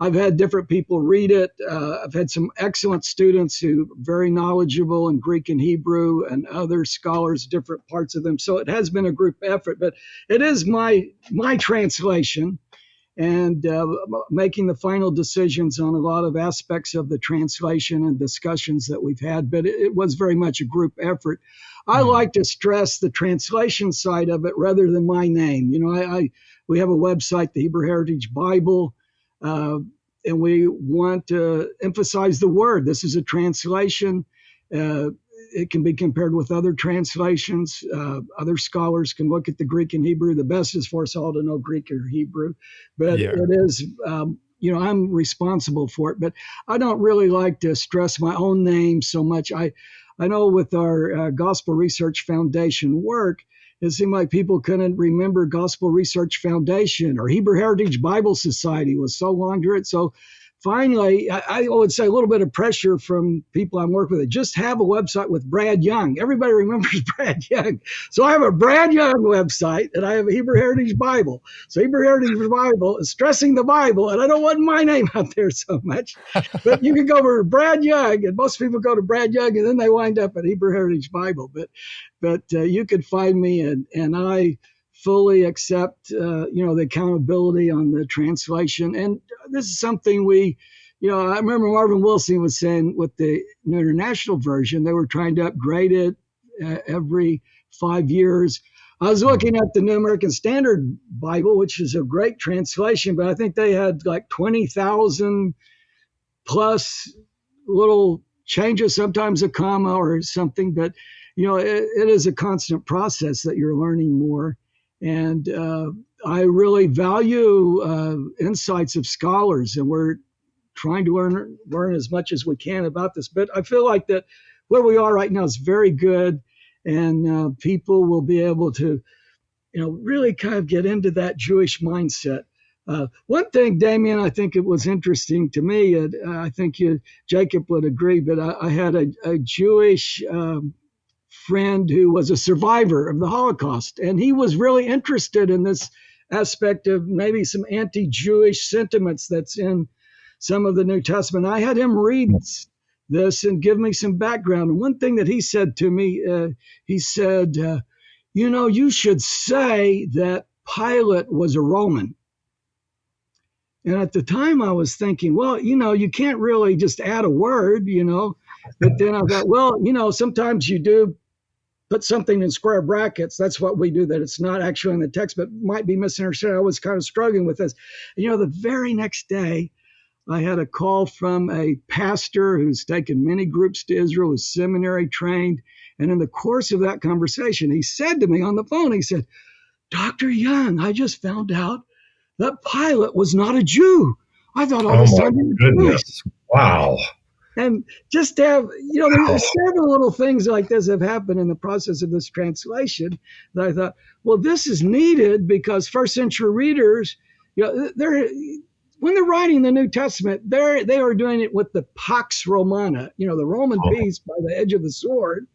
I've had different people read it. I've had some excellent students who are very knowledgeable in Greek and Hebrew, and other scholars, different parts of them. So it has been a group effort, but it is my translation, and making the final decisions on a lot of aspects of the translation and discussions that we've had. But it was very much a group effort. I like to stress the translation side of it rather than my name. You know, we have a website, the Hebrew Heritage Bible, and we want to emphasize the word. This is a translation. It can be compared with other translations. Other scholars can look at the Greek and Hebrew. The best is for us all to know Greek or Hebrew. But it is, you know, I'm responsible for it. But I don't really like to stress my own name so much. I know with our Gospel Research Foundation work, it seemed like people couldn't remember Gospel Research Foundation, or Hebrew Heritage Bible Society was so long to it. So finally, I would say a little bit of pressure from people I'm working with. Just have a website with Brad Young. Everybody remembers Brad Young. So I have a Brad Young website, and I have a Hebrew Heritage Bible. So Hebrew Heritage Bible is stressing the Bible, and I don't want my name out there so much. But you can go over to Brad Young, and most people go to Brad Young, and then they wind up at Hebrew Heritage Bible. But you could find me, and I fully accept, you know, the accountability on the translation. And this is something I remember Marvin Wilson was saying with the New International Version, they were trying to upgrade it every 5 years. I was looking at the New American Standard Bible, which is a great translation, but I think they had like 20,000 plus little changes, sometimes a comma or something. But, you know, it is a constant process that you're learning more. And I really value insights of scholars, and we're trying to learn as much as we can about this. But I feel like that where we are right now is very good, and people will be able to, you know, really kind of get into that Jewish mindset. One thing, Damian, I think it was interesting to me, I think Jacob would agree, but I had a Jewish friend who was a survivor of the Holocaust, and he was really interested in this aspect of maybe some anti-Jewish sentiments that's in some of the New Testament. I had him read this and give me some background. And one thing that he said to me, he said, you know, you should say that Pilate was a Roman. And at the time I was thinking, well, you know, you can't really just add a word, you know. But then I thought, well, you know, sometimes you do put something in square brackets. That's what we do, that it's not actually in the text, but might be misunderstood. I was kind of struggling with this. You know, the very next day, I had a call from a pastor who's taken many groups to Israel, who's seminary trained. And in the course of that conversation, he said to me on the phone, he said, Dr. Young, I just found out that Pilate was not a Jew. I thought all this time he was Jewish. Wow. And just to have, there's several little things like this have happened in the process of this translation that I thought, well, this is needed because first century readers, when they're writing the New Testament, they are doing it with the Pax Romana, the Roman peace by the edge of the sword.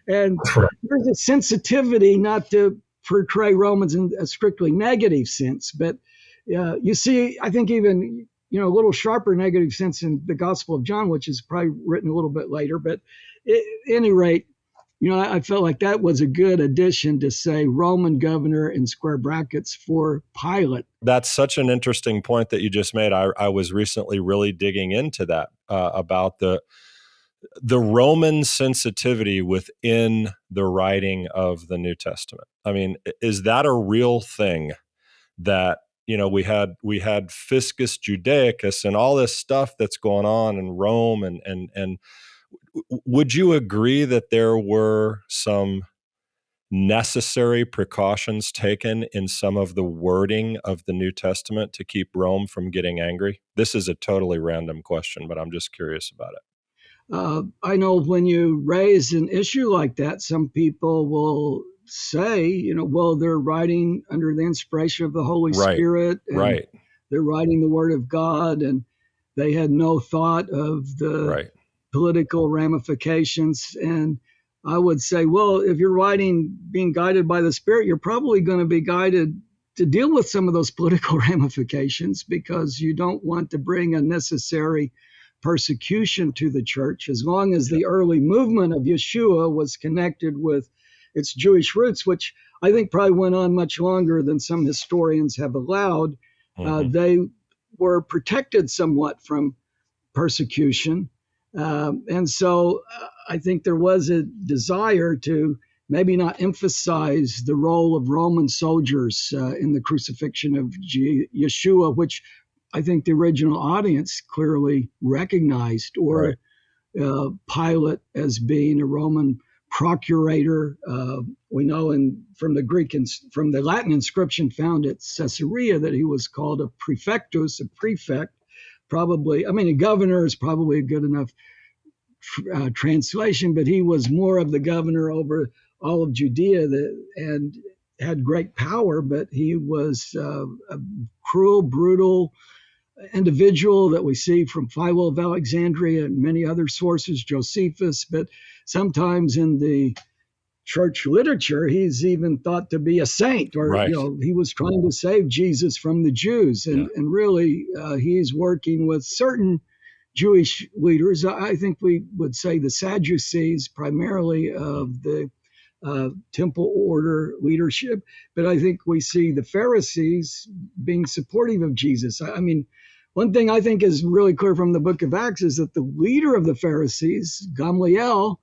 And there's a sensitivity not to portray Romans in a strictly negative sense, but you see, I think even a little sharper negative sense in the Gospel of John, which is probably written a little bit later. But at any rate, I felt like that was a good addition to say Roman governor in square brackets for Pilate. That's such an interesting point that you just made. I was recently really digging into that about the Roman sensitivity within the writing of the New Testament. I mean, is that a real thing that, we had Fiscus Judaicus and all this stuff that's going on in Rome, and would you agree that there were some necessary precautions taken in some of the wording of the New Testament to keep Rome from getting angry? This is a totally random question, but I'm just curious about it. I know when you raise an issue like that, some people will say, well, they're writing under the inspiration of the Holy Spirit. And they're writing the Word of God, and they had no thought of the political ramifications. And I would say, well, if you're writing being guided by the Spirit, you're probably going to be guided to deal with some of those political ramifications, because you don't want to bring unnecessary persecution to the church, as long as the early movement of Yeshua was connected with its Jewish roots, which I think probably went on much longer than some historians have allowed. They were protected somewhat from persecution. And so I think there was a desire to maybe not emphasize the role of Roman soldiers in the crucifixion of Yeshua, which I think the original audience clearly recognized, or Pilate as being a Roman procurator. We know from the Greek and from the Latin inscription found at Caesarea that he was called a prefectus, a prefect. Probably, a governor is probably a good enough translation, but he was more of the governor over all of Judea and had great power, but he was a cruel, brutal individual that we see from Philo of Alexandria and many other sources, Josephus, but sometimes in the church literature, he's even thought to be a saint, or he was trying to save Jesus from the Jews, and really he's working with certain Jewish leaders. I think we would say the Sadducees, primarily of the temple order leadership, but I think we see the Pharisees being supportive of Jesus. One thing I think is really clear from the book of Acts is that the leader of the Pharisees, Gamaliel,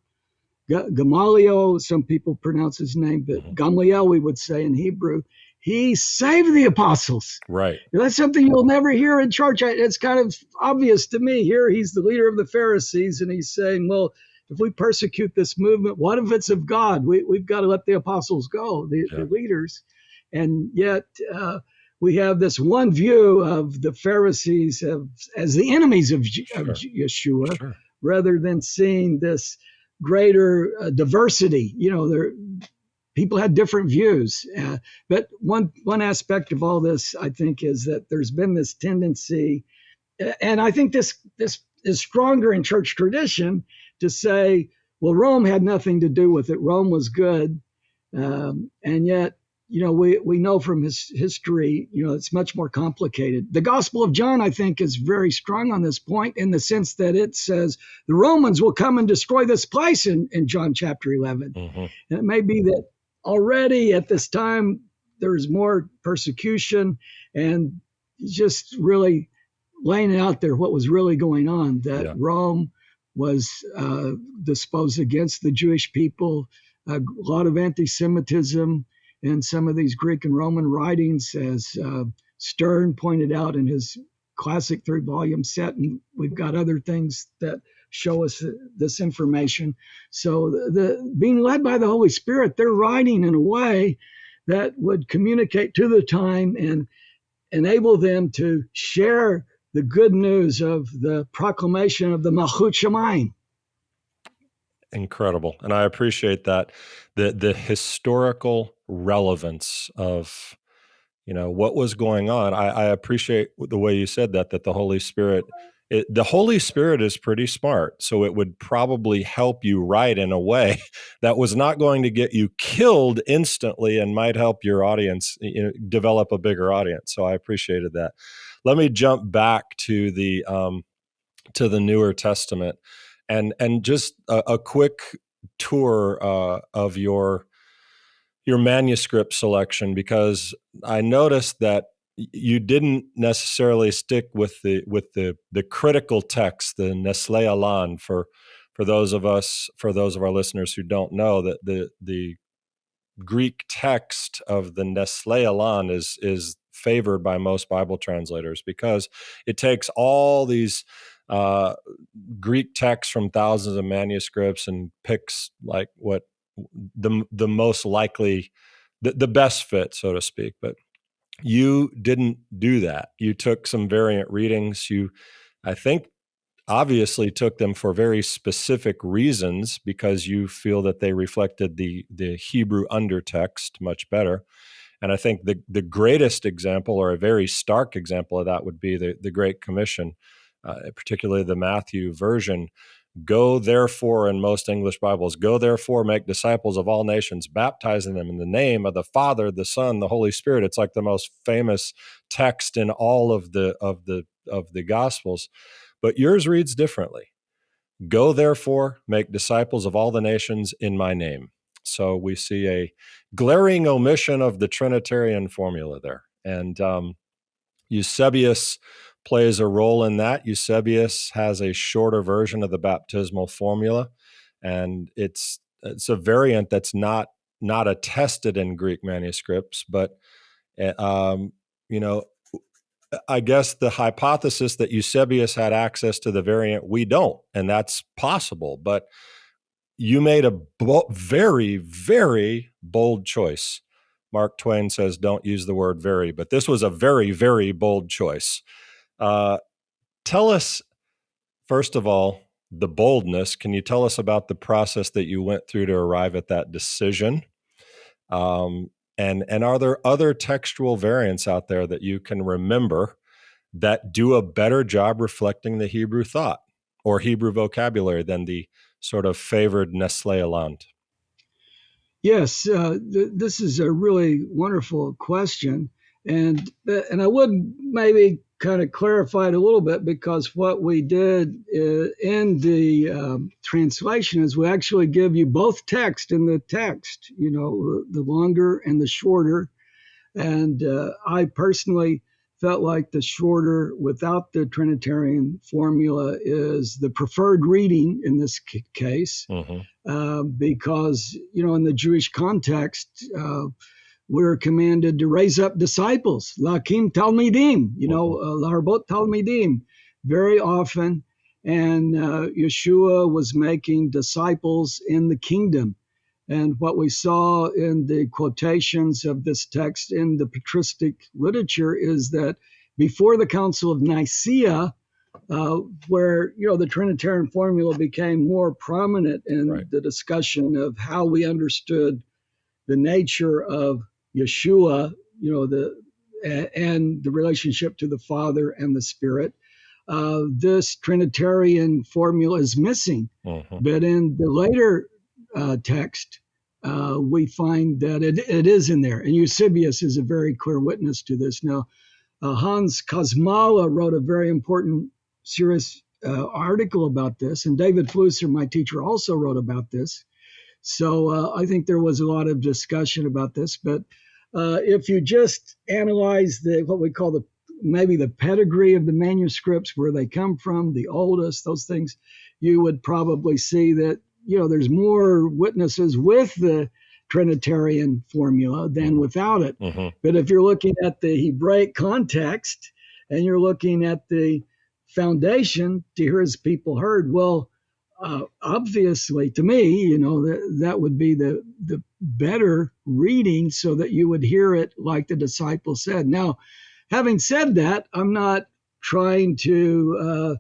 some people pronounce his name, but Gamaliel, we would say in Hebrew, he saved the apostles. Right. That's something you'll never hear in church. It's kind of obvious to me here. He's the leader of the Pharisees, and he's saying, well, if we persecute this movement, what if it's of God? We've got to let the apostles go, the leaders. And yet we have this one view of the Pharisees as the enemies of Yeshua, rather than seeing this greater diversity. People had different views. But one aspect of all this, I think, is that there's been this tendency, and I think this is stronger in church tradition, to say, well, Rome had nothing to do with it. Rome was good. And yet, we know from his history, it's much more complicated. The Gospel of John, I think, is very strong on this point, in the sense that it says the Romans will come and destroy this place in John chapter 11. And it may be that already at this time, there's more persecution, and just really laying out there what was really going on, that Rome was disposed against the Jewish people, a lot of anti-Semitism in some of these Greek and Roman writings, as Stern pointed out in his classic 3-volume set, and we've got other things that show us this information. So the being led by the Holy Spirit, they're writing in a way that would communicate to the time and enable them to share the good news of the proclamation of the Malchut Shamayim. Incredible. And I appreciate that. The historical relevance of, what was going on. I appreciate the way you said that the Holy Spirit, the Holy Spirit is pretty smart. So it would probably help you write in a way that was not going to get you killed instantly and might help your audience develop a bigger audience. So I appreciated that. Let me jump back to the Newer Testament and just a quick tour of your manuscript selection, because I noticed that you didn't necessarily stick with the critical text, the Nestle Alan. For those of our listeners who don't know, that the Greek text of the Nestle Alan is favored by most Bible translators because it takes all these Greek texts from thousands of manuscripts and picks like what the most likely, the best fit, so to speak. But you didn't do that. You took some variant readings. I think, obviously took them for very specific reasons because you feel that they reflected the Hebrew undertext much better. And I think the greatest example, or a very stark example of that, would be the Great Commission, particularly the Matthew version. Go therefore, in most English Bibles, go therefore, make disciples of all nations, baptizing them in the name of the Father, the Son, the Holy Spirit. It's like the most famous text in all of the Gospels. But yours reads differently. Go therefore, make disciples of all the nations in my name. So we see a glaring omission of the Trinitarian formula there. And Eusebius plays a role in that. Eusebius has a shorter version of the baptismal formula, and it's a variant that's not attested in Greek manuscripts. But I guess the hypothesis that Eusebius had access to the variant, we don't, and that's possible. But you made a very, very bold choice. Mark Twain says, don't use the word very, but this was a very, very bold choice. Tell us, first of all, the boldness. Can you tell us about the process that you went through to arrive at that decision? And are there other textual variants out there that you can remember that do a better job reflecting the Hebrew thought or Hebrew vocabulary than the sort of favored Nestle Aland? Yes, this is a really wonderful question. And I would maybe kind of clarify it a little bit, because what we did in the translation is we actually give you both text in the text, the longer and the shorter. And I personally felt like the shorter without the Trinitarian formula is the preferred reading in this case, because, in the Jewish context, we're commanded to raise up disciples, lakim talmidim, laharbot talmidim, very often. And Yeshua was making disciples in the kingdom. And what we saw in the quotations of this text in the patristic literature is that before the Council of Nicaea, where the Trinitarian formula became more prominent in the discussion of how we understood the nature of Yeshua, and the relationship to the Father and the Spirit, this Trinitarian formula is missing. But in the later text, we find that it is in there. And Eusebius is a very clear witness to this. Now, Hans Kosmala wrote a very important, serious article about this. And David Flusser, my teacher, also wrote about this. So I think there was a lot of discussion about this. But if you just analyze what we call maybe the pedigree of the manuscripts, where they come from, the oldest, those things, you would probably see that there's more witnesses with the Trinitarian formula than without it. But if you're looking at the Hebraic context and you're looking at the foundation to hear as people heard, well, obviously, to me, that would be the better reading, so that you would hear it like the disciples said. Now, having said that, I'm not trying to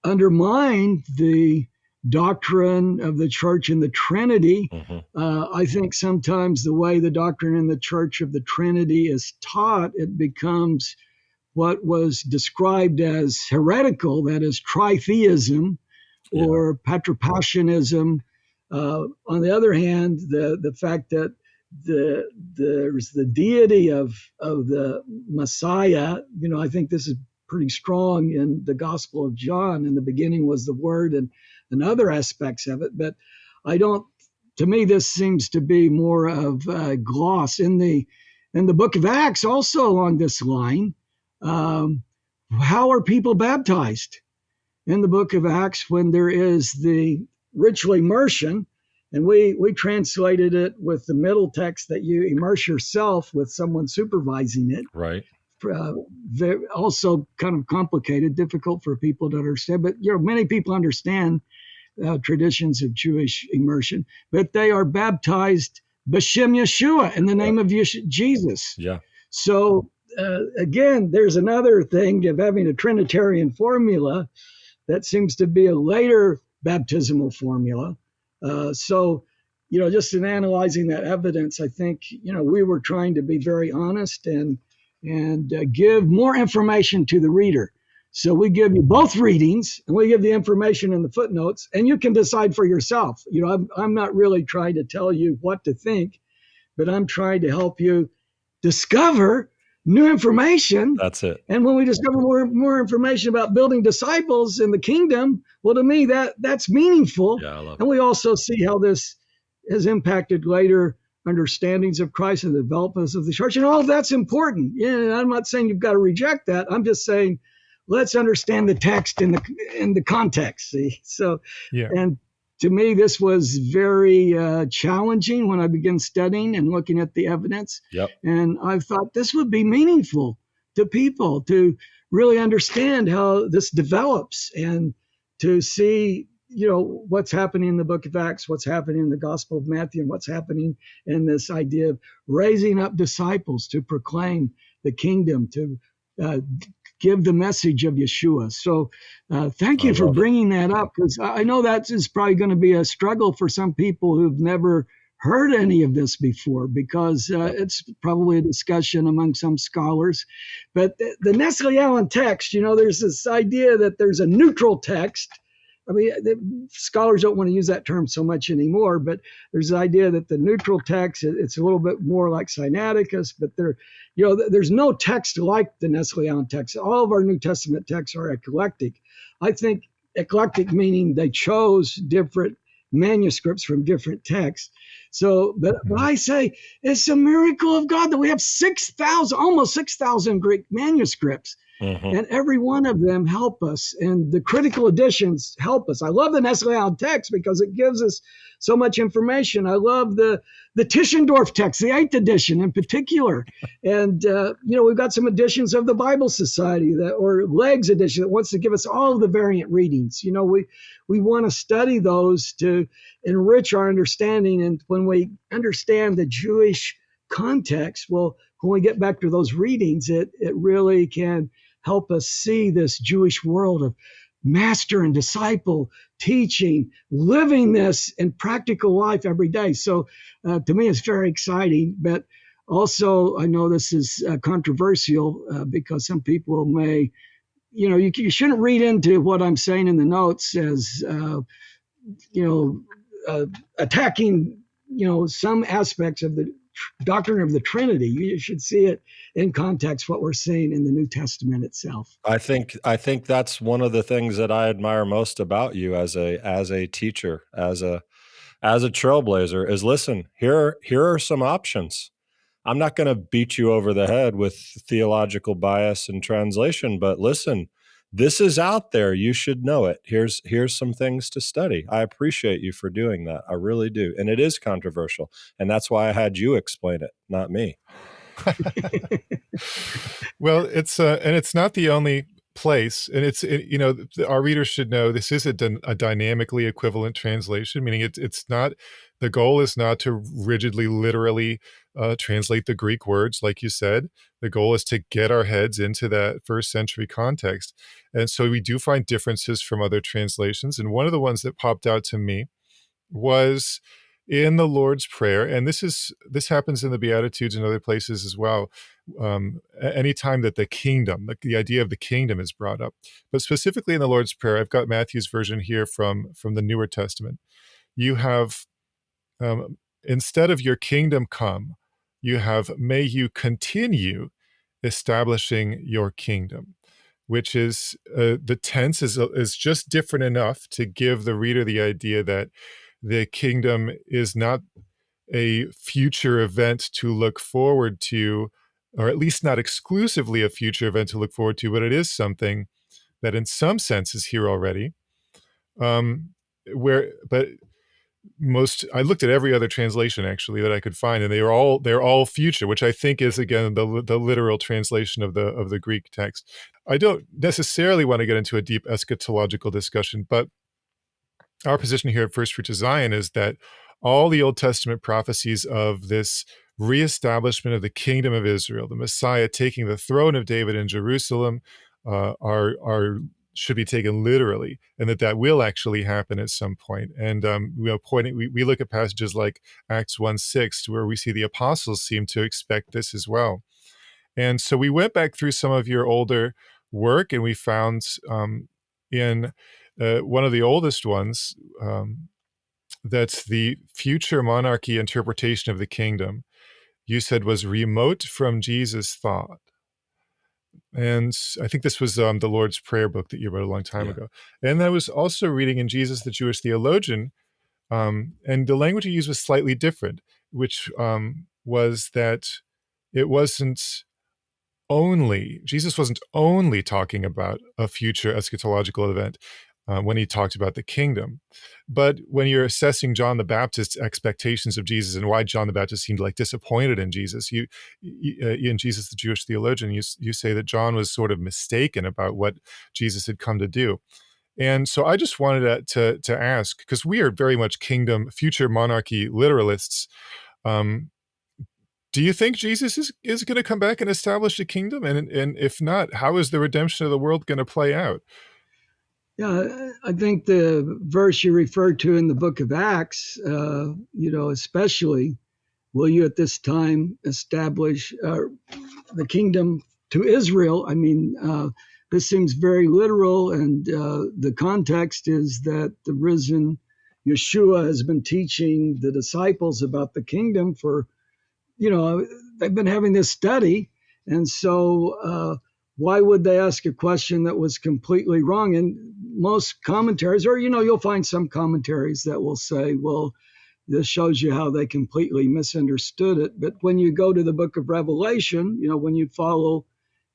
undermine the doctrine of the church in the Trinity. I think sometimes the way the doctrine in the church of the Trinity is taught, it becomes what was described as heretical, that is tritheism or patripassianism. On the other hand, the fact that there's the deity of the Messiah, I think this is pretty strong in the Gospel of John. In the beginning was the Word, and other aspects of it. But to me, this seems to be more of a gloss. In the book of Acts, also along this line, how are people baptized? In the book of Acts, when there is the ritual immersion, and we translated it with the middle text that you immerse yourself with someone supervising it. Right. Also kind of complicated, difficult for people to understand. But many people understand traditions of Jewish immersion, but they are baptized b'shem Yeshua, in the name of Jesus. Yeah. So again, there's another thing of having a trinitarian formula that seems to be a later baptismal formula. So just in analyzing that evidence, I think we were trying to be very honest and give more information to the reader. So we give you both readings, and we give the information in the footnotes, and you can decide for yourself. I'm not really trying to tell you what to think, but I'm trying to help you discover new information. That's it. And when we discover more information about building disciples in the kingdom, well, to me, that's meaningful. Yeah, I love it. And we also see how this has impacted later understandings of Christ and the developments of the church. And all of that's important. Yeah, I'm not saying you've got to reject that. I'm just saying, let's understand the text in the context. See, so, and to me, this was very challenging when I began studying and looking at the evidence. Yep. And I thought this would be meaningful to people to really understand how this develops and to see, what's happening in the book of Acts, what's happening in the Gospel of Matthew, and what's happening in this idea of raising up disciples to proclaim the kingdom, to give the message of Yeshua. So thank you for bringing that up, because I know that is probably going to be a struggle for some people who've never heard any of this before, because it's probably a discussion among some scholars. But the Nestle-Aland text, there's this idea that there's a neutral text. I mean, scholars don't want to use that term so much anymore, but there's the idea that the neutral text, it's a little bit more like Sinaiticus, but there's no text like the Nestle-Aland text. All of our New Testament texts are eclectic. I think eclectic meaning they chose different manuscripts from different texts. So, but I say it's a miracle of God that we have almost 6,000 Greek manuscripts. And every one of them help us, and the critical editions help us. I love the Nestle-Aland text because it gives us so much information. I love the Tischendorf text, the 8th edition in particular. And, we've got some editions of the Bible Society or Legs edition that wants to give us all of the variant readings. We want to study those to enrich our understanding. And when we understand the Jewish context, well, when we get back to those readings, it really can help us see this Jewish world of master and disciple teaching, living this in practical life every day. So to me, it's very exciting. But also, I know this is controversial because some people may, you shouldn't read into what I'm saying in the notes as, attacking, some aspects of the doctrine of the Trinity. You should see it in context, what we're seeing in the New Testament itself. I think that's one of the things that I admire most about you as a teacher, as a trailblazer, is listen, here are some options. I'm not going to beat you over the head with theological bias and translation, but listen, this is out there. You should know it. Here's some things to study. I appreciate you for doing that. I really do. And it is controversial. And that's why I had you explain it, not me. Well, and it's not the only place. And our readers should know this is a dynamically equivalent translation, meaning it's not The goal is not to rigidly, literally translate the Greek words, like you said. The goal is to get our heads into that first century context. And so we do find differences from other translations. And one of the ones that popped out to me was in the Lord's Prayer, and this happens in the Beatitudes and other places as well. Anytime that the kingdom, the idea of the kingdom is brought up, but specifically in the Lord's Prayer, I've got Matthew's version here from the Newer Testament. You have instead of your kingdom come, you have may you continue establishing your kingdom, which is the tense is just different enough to give the reader the idea that the kingdom is not a future event to look forward to, or at least not exclusively a future event to look forward to, but it is something that in some sense is here already. I looked at every other translation actually that I could find, and they're all future, which I think is again the literal translation of the Greek text. I don't necessarily want to get into a deep eschatological discussion, but our position here at First Fruits of Zion is that all the Old Testament prophecies of this reestablishment of the kingdom of Israel, the Messiah taking the throne of David in Jerusalem, should be taken literally, and that will actually happen at some point. And we look at passages like Acts 1:6, where we see the apostles seem to expect this as well. And so we went back through some of your older work, and we found in one of the oldest ones that the future monarchy interpretation of the kingdom, you said, was remote from Jesus' thought. And I think this was the Lord's Prayer book that you wrote a long time ago. And I was also reading in Jesus, the Jewish Theologian, and the language he used was slightly different, which was that Jesus wasn't only talking about a future eschatological event when he talked about the kingdom. But when you're assessing John the Baptist's expectations of Jesus and why John the Baptist seemed like disappointed in Jesus, in Jesus, the Jewish Theologian, you say that John was sort of mistaken about what Jesus had come to do. And so I just wanted to ask, because we are very much kingdom, future monarchy literalists. Do you think Jesus is going to come back and establish a kingdom? And if not, how is the redemption of the world going to play out? Yeah, I think the verse you referred to in the book of Acts, especially, will you at this time establish the kingdom to Israel? I mean, this seems very literal, and the context is that the risen Yeshua has been teaching the disciples about the kingdom for, they've been having this study. And so why would they ask a question that was completely wrong? And most commentaries, or, you'll find some commentaries that will say, well, this shows you how they completely misunderstood it. But when you go to the book of Revelation, when you follow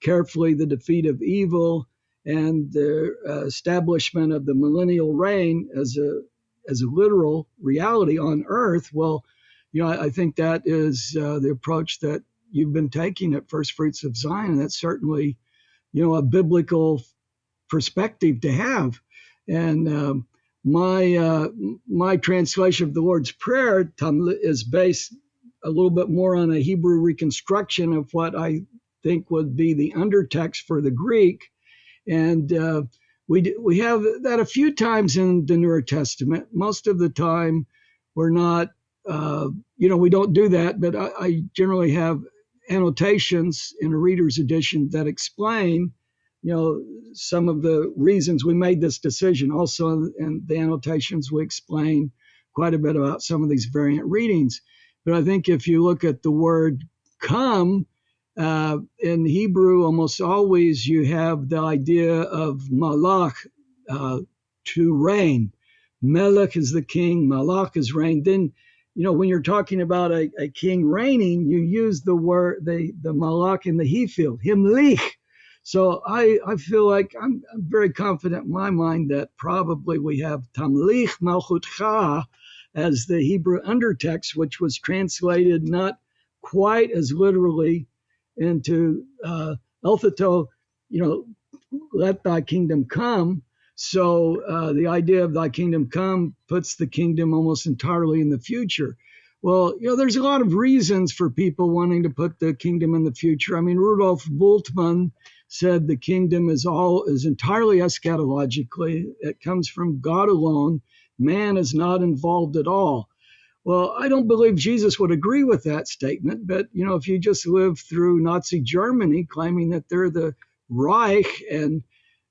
carefully the defeat of evil and the establishment of the millennial reign as a literal reality on earth, well, I think that is the approach that you've been taking at First Fruits of Zion. That's certainly, a biblical perspective to have. And my translation of the Lord's Prayer is based a little bit more on a Hebrew reconstruction of what I think would be the undertext for the Greek. And we have that a few times in the Newer Testament. Most of the time, we're not, we don't do that, but I generally have annotations in a reader's edition that explain, some of the reasons we made this decision. Also, in the annotations, we explain quite a bit about some of these variant readings. But I think if you look at the word come, in Hebrew, almost always you have the idea of malach, to reign. Melech is the king, malach is reign. Then, when you're talking about a king reigning, you use the word, the malach in the he field, himlich. So I feel like I'm very confident in my mind that probably we have tamlich malchutcha as the Hebrew undertext, which was translated not quite as literally into Elthato, let thy kingdom come, So the idea of thy kingdom come puts the kingdom almost entirely in the future. Well, there's a lot of reasons for people wanting to put the kingdom in the future. I mean, Rudolf Bultmann said the kingdom is entirely eschatologically. It comes from God alone. Man is not involved at all. Well, I don't believe Jesus would agree with that statement, but if you just live through Nazi Germany claiming that they're the Reich, and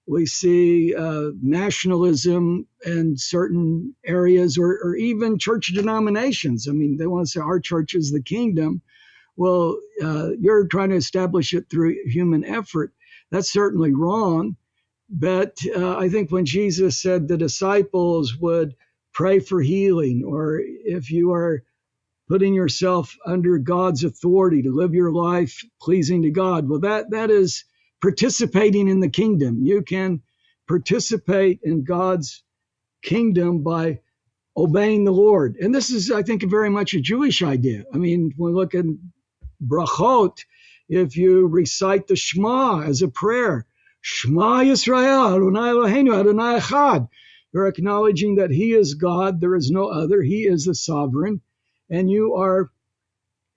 we see nationalism in certain areas, or even church denominations. I mean, they want to say our church is the kingdom. Well, you're trying to establish it through human effort. That's certainly wrong. But I think when Jesus said the disciples would pray for healing, or if you are putting yourself under God's authority to live your life pleasing to God, well, that is participating in the kingdom. You can participate in God's kingdom by obeying the Lord. And this is, I think, very much a Jewish idea. I mean, when we look at brachot, if you recite the Shema as a prayer, Shema Yisrael, Adonai Eloheinu, Adonai Echad, you're acknowledging that He is God, there is no other, He is the sovereign, and you are,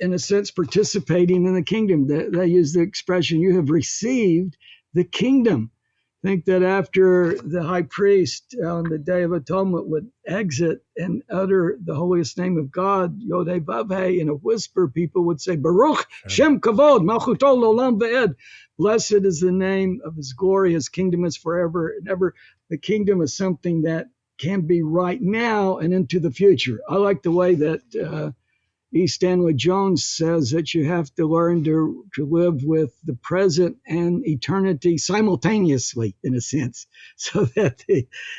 in a sense, participating in the kingdom. They use the expression, you have received the kingdom. Think that after the high priest on the Day of Atonement would exit and utter the holiest name of God, Yodhe Vavhe, in a whisper, people would say, Baruch Shem Kavod, Malchuto L'olam Ve'ed. Blessed is the name of His glory. His kingdom is forever and ever. The kingdom is something that can be right now and into the future. I like the way that E. Stanley Jones says that you have to learn to live with the present and eternity simultaneously, in a sense, so that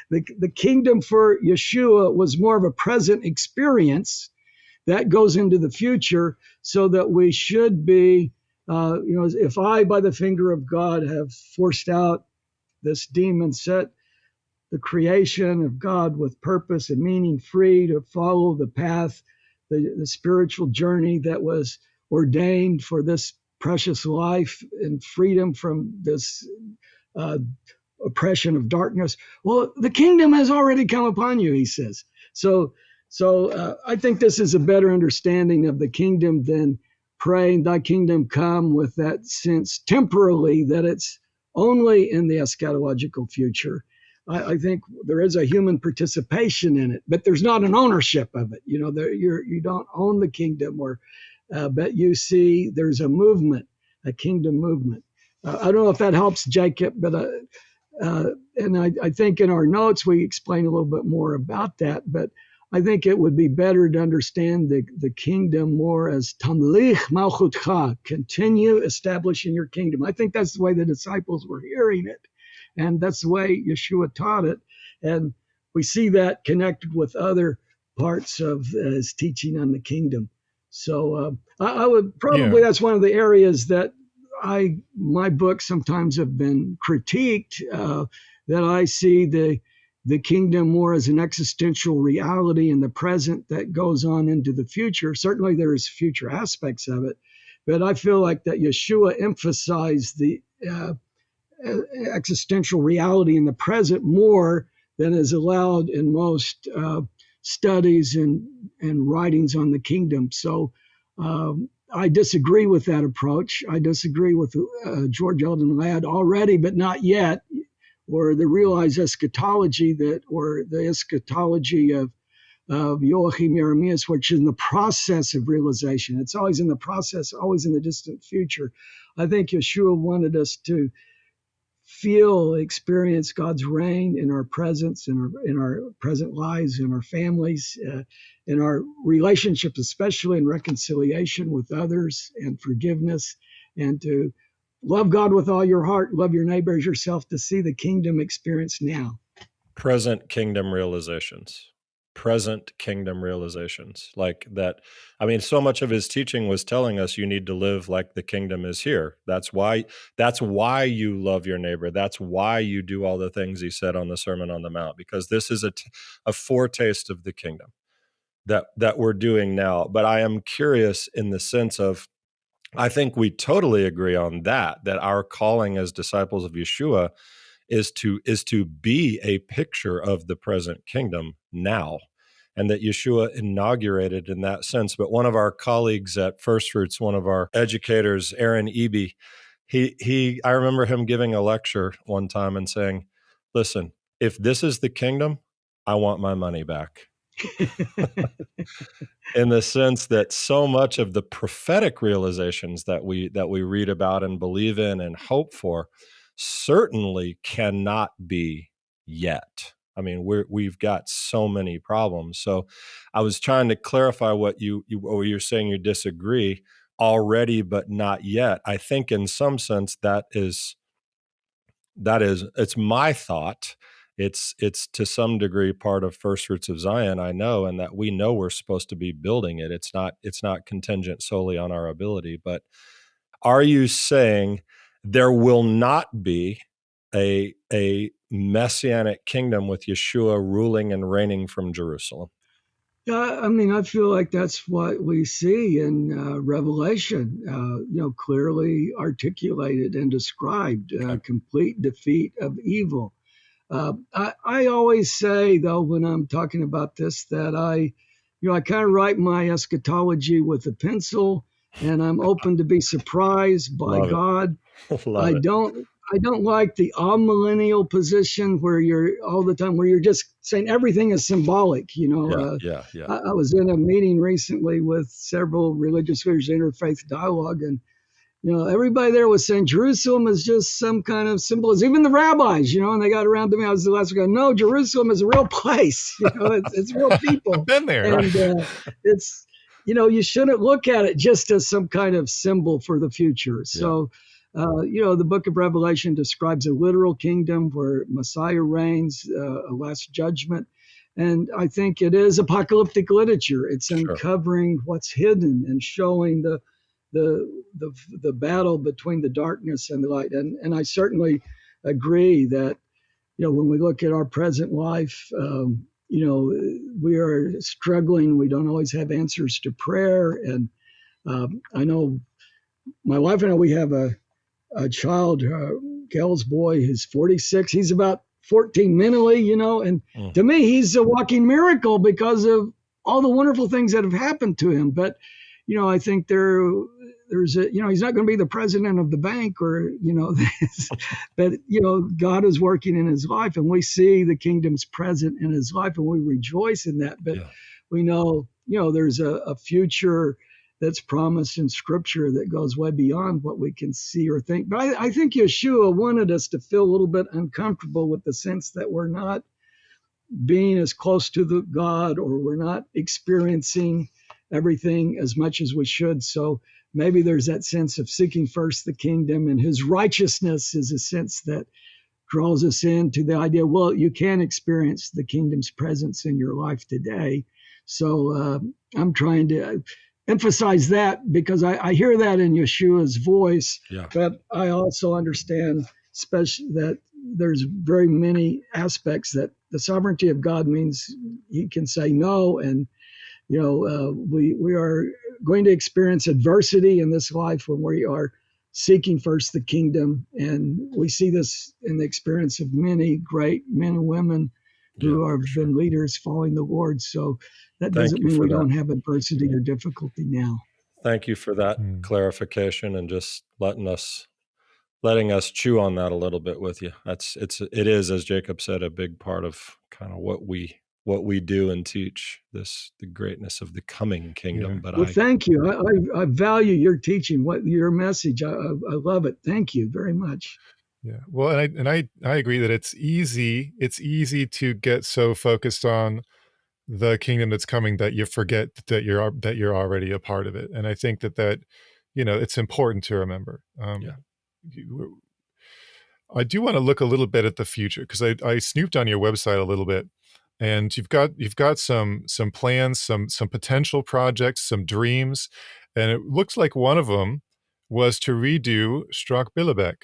the kingdom for Yeshua was more of a present experience that goes into the future, so that we should be, if I, by the finger of God, have forced out this demon, set the creation of God with purpose and meaning free to follow the path, the spiritual journey that was ordained for this precious life and freedom from this oppression of darkness. Well, the kingdom has already come upon you, he says. So I think this is a better understanding of the kingdom than praying thy kingdom come with that sense temporally that it's only in the eschatological future. I think there is a human participation in it, but there's not an ownership of it. You don't own the kingdom, but you see there's a movement, a kingdom movement. I don't know if that helps, Jacob, but and I think in our notes we explain a little bit more about that. But I think it would be better to understand the kingdom more as tamlich malchutcha, continue establishing your kingdom. I think that's the way the disciples were hearing it. And that's the way Yeshua taught it. And we see that connected with other parts of his teaching on the kingdom. So I would probably, that's one of the areas that my books sometimes have been critiqued, that I see the kingdom more as an existential reality in the present that goes on into the future. Certainly there's future aspects of it, but I feel like that Yeshua emphasized the existential reality in the present more than is allowed in most studies and writings on the kingdom. So I disagree with that approach. I disagree with George Eldon Ladd already, but not yet, or the realized eschatology or the eschatology of Joachim Jeremias, which is in the process of realization. It's always in the process, always in the distant future. I think Yeshua wanted us to experience God's reign in our presence, in our present lives, in our families, in our relationships, especially in reconciliation with others and forgiveness, and to love God with all your heart, love your neighbor as yourself, to see the kingdom experience now. Present kingdom realizations. Present kingdom realizations like that. I mean, so much of his teaching was telling us you need to live like the kingdom is here. That's why you love your neighbor. That's why you do all the things he said on the Sermon on the Mount, because this is a foretaste of the kingdom that we're doing now. But I am curious in the sense of, I think we totally agree on that our calling as disciples of Yeshua is to be a picture of the present kingdom now, and that Yeshua inaugurated in that sense. But one of our colleagues at First Fruits, one of our educators, Aaron Eby, I remember him giving a lecture one time and saying, listen, if this is the kingdom, I want my money back. In the sense that so much of the prophetic realizations that we read about and believe in and hope for certainly cannot be yet. I mean, we've got so many problems. So I was trying to clarify what you're saying you disagree already, but not yet. I think in some sense that is it's my thought. It's to some degree part of First Fruits of Zion, I know, and that we know we're supposed to be building it. It's not contingent solely on our ability. But are you saying there will not be a messianic kingdom with Yeshua ruling and reigning from Jerusalem? Yeah, I mean, I feel like that's what we see in Revelation, clearly articulated and described, complete defeat of evil. I always say, though, when I'm talking about this, that I kind of write my eschatology with a pencil, and I'm open to be surprised by Love God. Love it. I don't like the amillennial position where you're just saying everything is symbolic. Yeah. I was in a meeting recently with several religious leaders, interfaith dialogue, and everybody there was saying Jerusalem is just some kind of symbolism. Even the rabbis, and they got around to me. I was the last one going, no, Jerusalem is a real place. It's real people. I've been there. And it's, you shouldn't look at it just as some kind of symbol for the future. So, the book of Revelation describes a literal kingdom where Messiah reigns, a last judgment. And I think it is apocalyptic literature. It's uncovering what's hidden and showing the battle between the darkness and the light. And I certainly agree that, when we look at our present life, we are struggling. We don't always have answers to prayer. And I know my wife and I, we have a child, Gail's boy, who's 46. He's about 14 mentally, and to me, he's a walking miracle because of all the wonderful things that have happened to him. But, I think there's he's not going to be the president of the bank or, but, God is working in his life, and we see the kingdom's present in his life, and we rejoice in that. But we know, there's a future that's promised in Scripture that goes way beyond what we can see or think. But I think Yeshua wanted us to feel a little bit uncomfortable with the sense that we're not being as close to the God, or we're not experiencing everything as much as we should. So maybe there's that sense of seeking first the kingdom, and his righteousness is a sense that draws us into the idea, well, you can experience the kingdom's presence in your life today. So I'm trying to emphasize that because I hear that in Yeshua's voice, but I also understand especially that there's very many aspects that the sovereignty of God means he can say no. And, we are going to experience adversity in this life when we are seeking first the kingdom. And we see this in the experience of many great men and women who have been leaders following the Lord. So that doesn't mean we don't have adversity or difficulty now. Thank you for that clarification and just letting us chew on that a little bit with you. It is, as Jacob said, a big part of kind of what we do and teach, the greatness of the coming kingdom. But thank you. I value your teaching, your message. I love it. Thank you very much. Yeah. Well, and I agree that it's easy to get so focused on the kingdom that's coming that you forget that you're already a part of it. And I think that it's important to remember. I do want to look a little bit at the future, because I snooped on your website a little bit, and you've got some plans, some potential projects, some dreams, and it looks like one of them was to redo Strach Billebeck,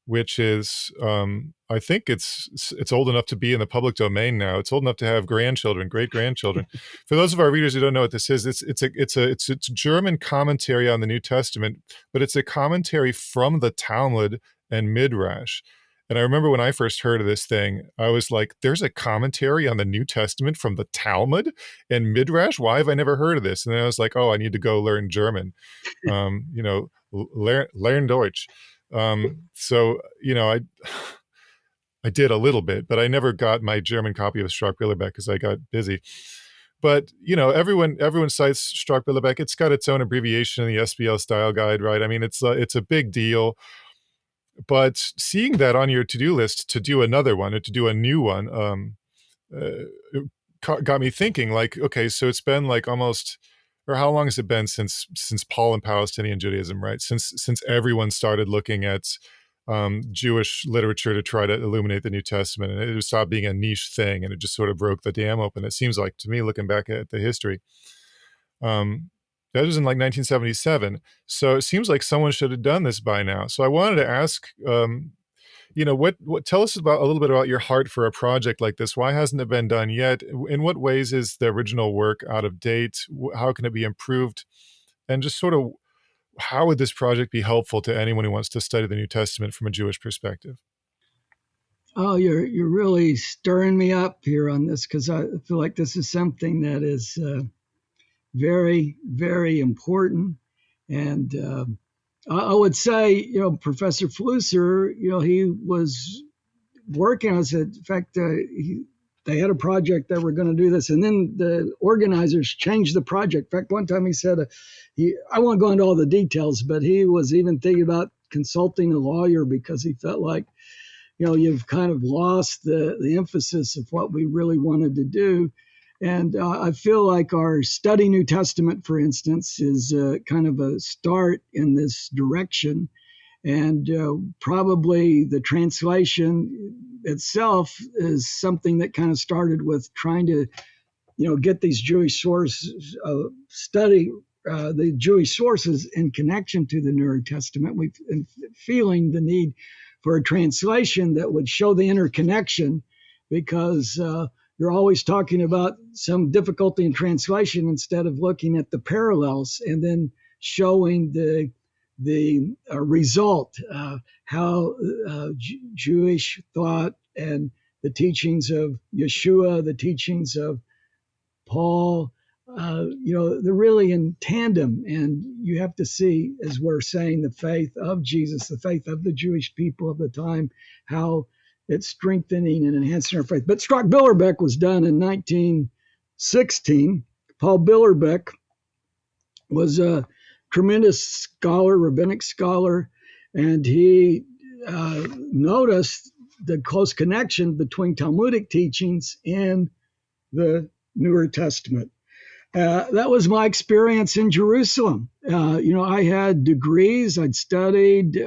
which is I think it's old enough to be in the public domain now. It's old enough to have grandchildren, great grandchildren. For those of our readers who don't know what this is, it's a German commentary on the New Testament, but it's a commentary from the Talmud and Midrash. And I remember when I first heard of this thing, I was like, there's a commentary on the New Testament from the Talmud and Midrash? Why have I never heard of this? And then I was like, oh, I need to go learn German. Learn Deutsch. So, I did a little bit, but I never got my German copy of Strauch-Billerbeck because I got busy. But, everyone cites Strauch-Billerbeck. It's got its own abbreviation in the SBL style guide, right? I mean, it's a big deal. But seeing that on your to-do list to do another one or to do a new one it got me thinking, like, okay, so it's been like almost, or how long has it been since Paul and Palestinian Judaism, right? Since everyone started looking at Jewish literature to try to illuminate the New Testament, and it stopped being a niche thing, and it just sort of broke the dam open. It seems like to me, looking back at the history, that was in like 1977. So it seems like someone should have done this by now. So I wanted to ask, what tell us about a little bit about your heart for a project like this. Why hasn't it been done yet? In what ways is the original work out of date? How can it be improved? And just sort of, how would this project be helpful to anyone who wants to study the New Testament from a Jewish perspective? Oh, you're really stirring me up here on this, because I feel like this is something that is very, very important. And I would say, Professor Flusser, he was working on it. In fact, they had a project that were going to do this, and then the organizers changed the project. In fact, one time he said, I won't go into all the details, but he was even thinking about consulting a lawyer because he felt like, you've kind of lost the emphasis of what we really wanted to do. And I feel like our Study New Testament, for instance, is kind of a start in this direction. And probably the translation itself is something that kind of started with trying to, get these Jewish sources, study the Jewish sources in connection to the New Testament. We've been feeling the need for a translation that would show the interconnection, because you're always talking about some difficulty in translation instead of looking at the parallels and then showing the result, how Jewish thought and the teachings of Yeshua, the teachings of Paul, they're really in tandem. And you have to see, as we're saying, the faith of Jesus, the faith of the Jewish people of the time, how it's strengthening and enhancing our faith. But Strauch-Billerbeck was done in 1916. Paul Billerbeck was a tremendous scholar, rabbinic scholar, and he noticed the close connection between Talmudic teachings and the Newer Testament. That was my experience in Jerusalem. I had degrees. I'd studied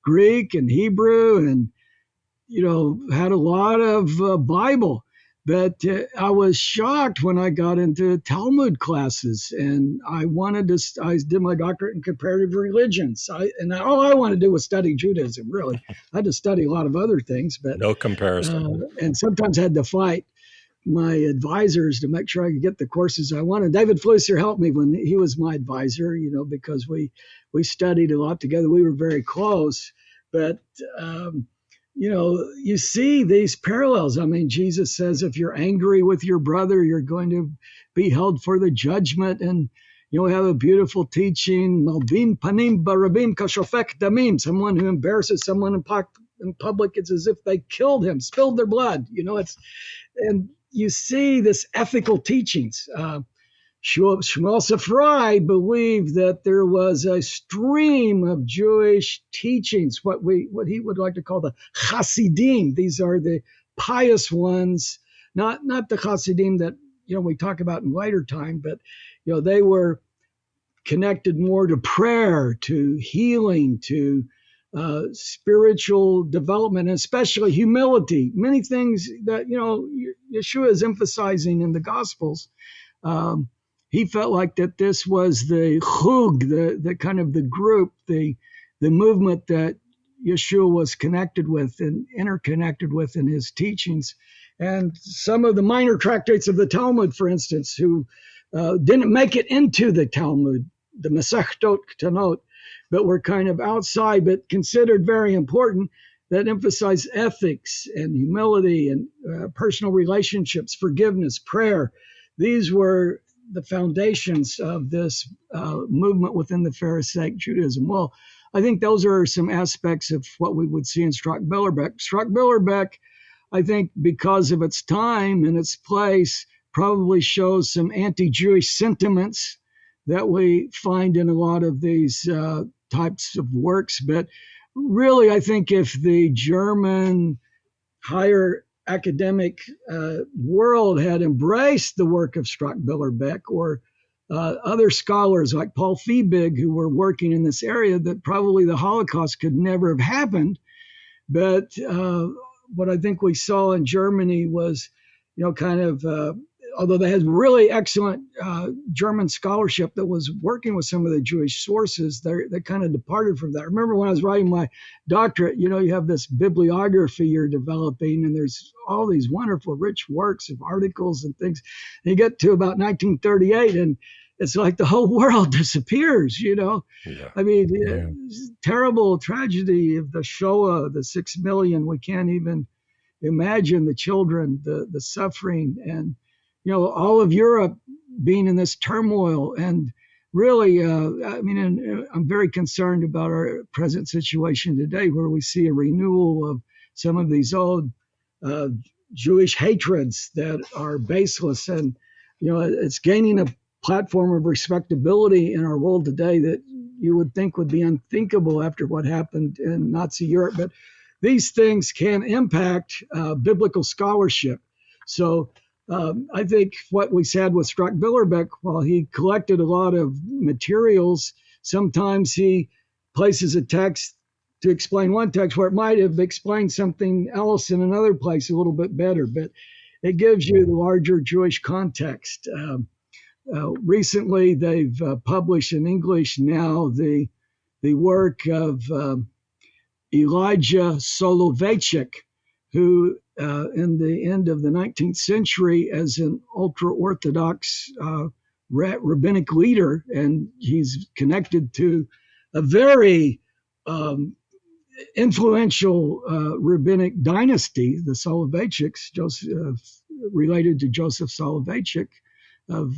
Greek and Hebrew and, had a lot of Bible. But I was shocked when I got into Talmud classes, and I did my doctorate in comparative religions. All I wanted to do was study Judaism, really. I had to study a lot of other things, but No comparison. and sometimes had to fight my advisors to make sure I could get the courses I wanted. David Flusser helped me when he was my advisor, because we studied a lot together. We were very close, but you see these parallels. I mean, Jesus says, if you're angry with your brother, you're going to be held for the judgment. And we have a beautiful teaching, Malbim panim barabim kashofek damim. Someone who embarrasses someone in public, it's as if they killed him, spilled their blood. And you see this ethical teachings. Shmuel Safrai believed that there was a stream of Jewish teachings, what he would like to call the Hasidim. These are the pious ones, not the Hasidim that we talk about in later time, but they were connected more to prayer, to healing, to spiritual development, and especially humility. Many things that Yeshua is emphasizing in the Gospels. He felt like that this was the chug, the kind of the group, the movement that Yeshua was connected with and interconnected with in his teachings. And some of the minor tractates of the Talmud, for instance, who didn't make it into the Talmud, the Masechtot Ketanot, but were kind of outside, but considered very important. that emphasize ethics and humility and personal relationships, forgiveness, prayer. These were the foundations of this movement within the Pharisaic Judaism. Well, I think those are some aspects of what we would see in Strock-Billerbeck. Strock-Billerbeck, I think, because of its time and its place, probably shows some anti-Jewish sentiments that we find in a lot of these types of works. But really, I think if the German higher academic world had embraced the work of Strock-Billerbeck or other scholars like Paul Fiebig, who were working in this area, that probably the Holocaust could never have happened. But what I think we saw in Germany was, kind of, although they had really excellent German scholarship that was working with some of the Jewish sources, they kind of departed from that. I remember when I was writing my doctorate, you have this bibliography you're developing, and there's all these wonderful, rich works of articles and things. And you get to about 1938, and it's like the whole world disappears, Yeah. I mean, terrible tragedy of the Shoah, the 6 million. We can't even imagine the children, the suffering, and all of Europe being in this turmoil. And really, I'm very concerned about our present situation today, where we see a renewal of some of these old Jewish hatreds that are baseless. And, it's gaining a platform of respectability in our world today that you would think would be unthinkable after what happened in Nazi Europe. But these things can impact biblical scholarship. So I think what we said with Strock-Billerbeck, while he collected a lot of materials, sometimes he places a text to explain one text where it might have explained something else in another place a little bit better. But it gives you the larger Jewish context. Recently, they've published in English now the work of Elijah Soloveitchik, who in the end of the 19th century, as an ultra-Orthodox rabbinic leader, and he's connected to a very influential rabbinic dynasty, the Soloveitchiks, related to Joseph Soloveitchik, of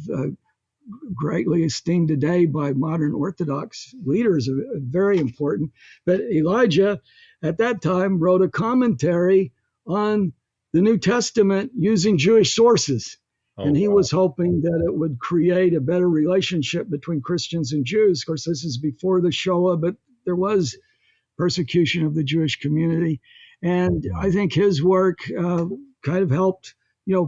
greatly esteemed today by modern Orthodox leaders, very important. But Elijah, at that time, wrote a commentary on the New Testament using Jewish sources. And he was hoping that it would create a better relationship between Christians and Jews. Of course, this is before the Shoah, but there was persecution of the Jewish community. And I think his work kind of helped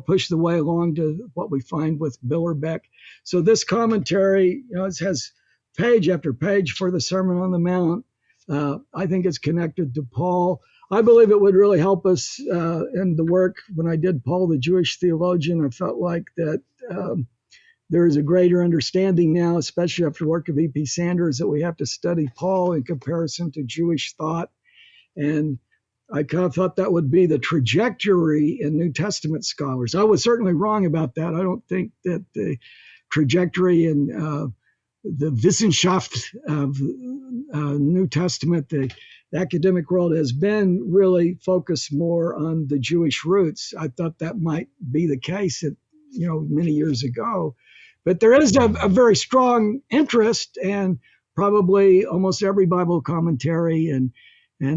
push the way along to what we find with Billerbeck. So this commentary, it has page after page for the Sermon on the Mount. I think it's connected to Paul. I believe it would really help us in the work. When I did Paul, the Jewish theologian, I felt like that there is a greater understanding now, especially after the work of E.P. Sanders, that we have to study Paul in comparison to Jewish thought. And I kind of thought that would be the trajectory in New Testament scholars. I was certainly wrong about that. I don't think that the trajectory in the Wissenschaft of New Testament, the academic world, has been really focused more on the Jewish roots. I thought that might be the case many years ago. But there is a very strong interest, and probably almost every Bible commentary and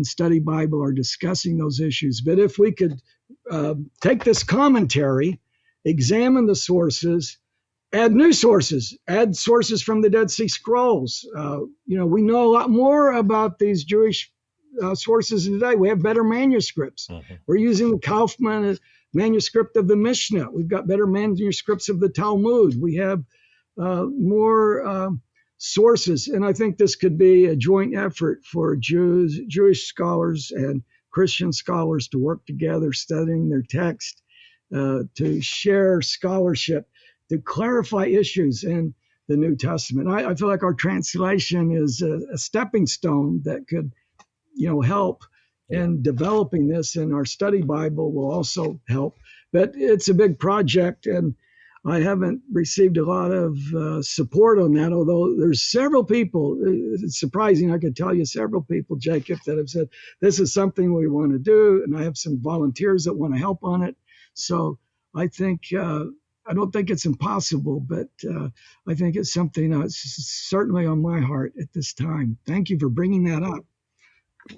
study Bible are discussing those issues. But if we could take this commentary, examine the sources, add new sources, add sources from the Dead Sea Scrolls. We know a lot more about these Jewish sources today. We have better manuscripts. Mm-hmm. We're using the Kaufman manuscript of the Mishnah. We've got better manuscripts of the Talmud. We have more sources. And I think this could be a joint effort for Jewish scholars and Christian scholars to work together, studying their text, to share scholarship, to clarify issues in the New Testament. I feel like our translation is a stepping stone that could, help in developing this, and our study Bible will also help. But it's a big project, and I haven't received a lot of support on that, although there's several people. It's surprising. I could tell you several people, Jacob, that have said, this is something we want to do. And I have some volunteers that want to help on it. So I think, I don't think it's impossible, but I think it's something that's certainly on my heart at this time. Thank you for bringing that up.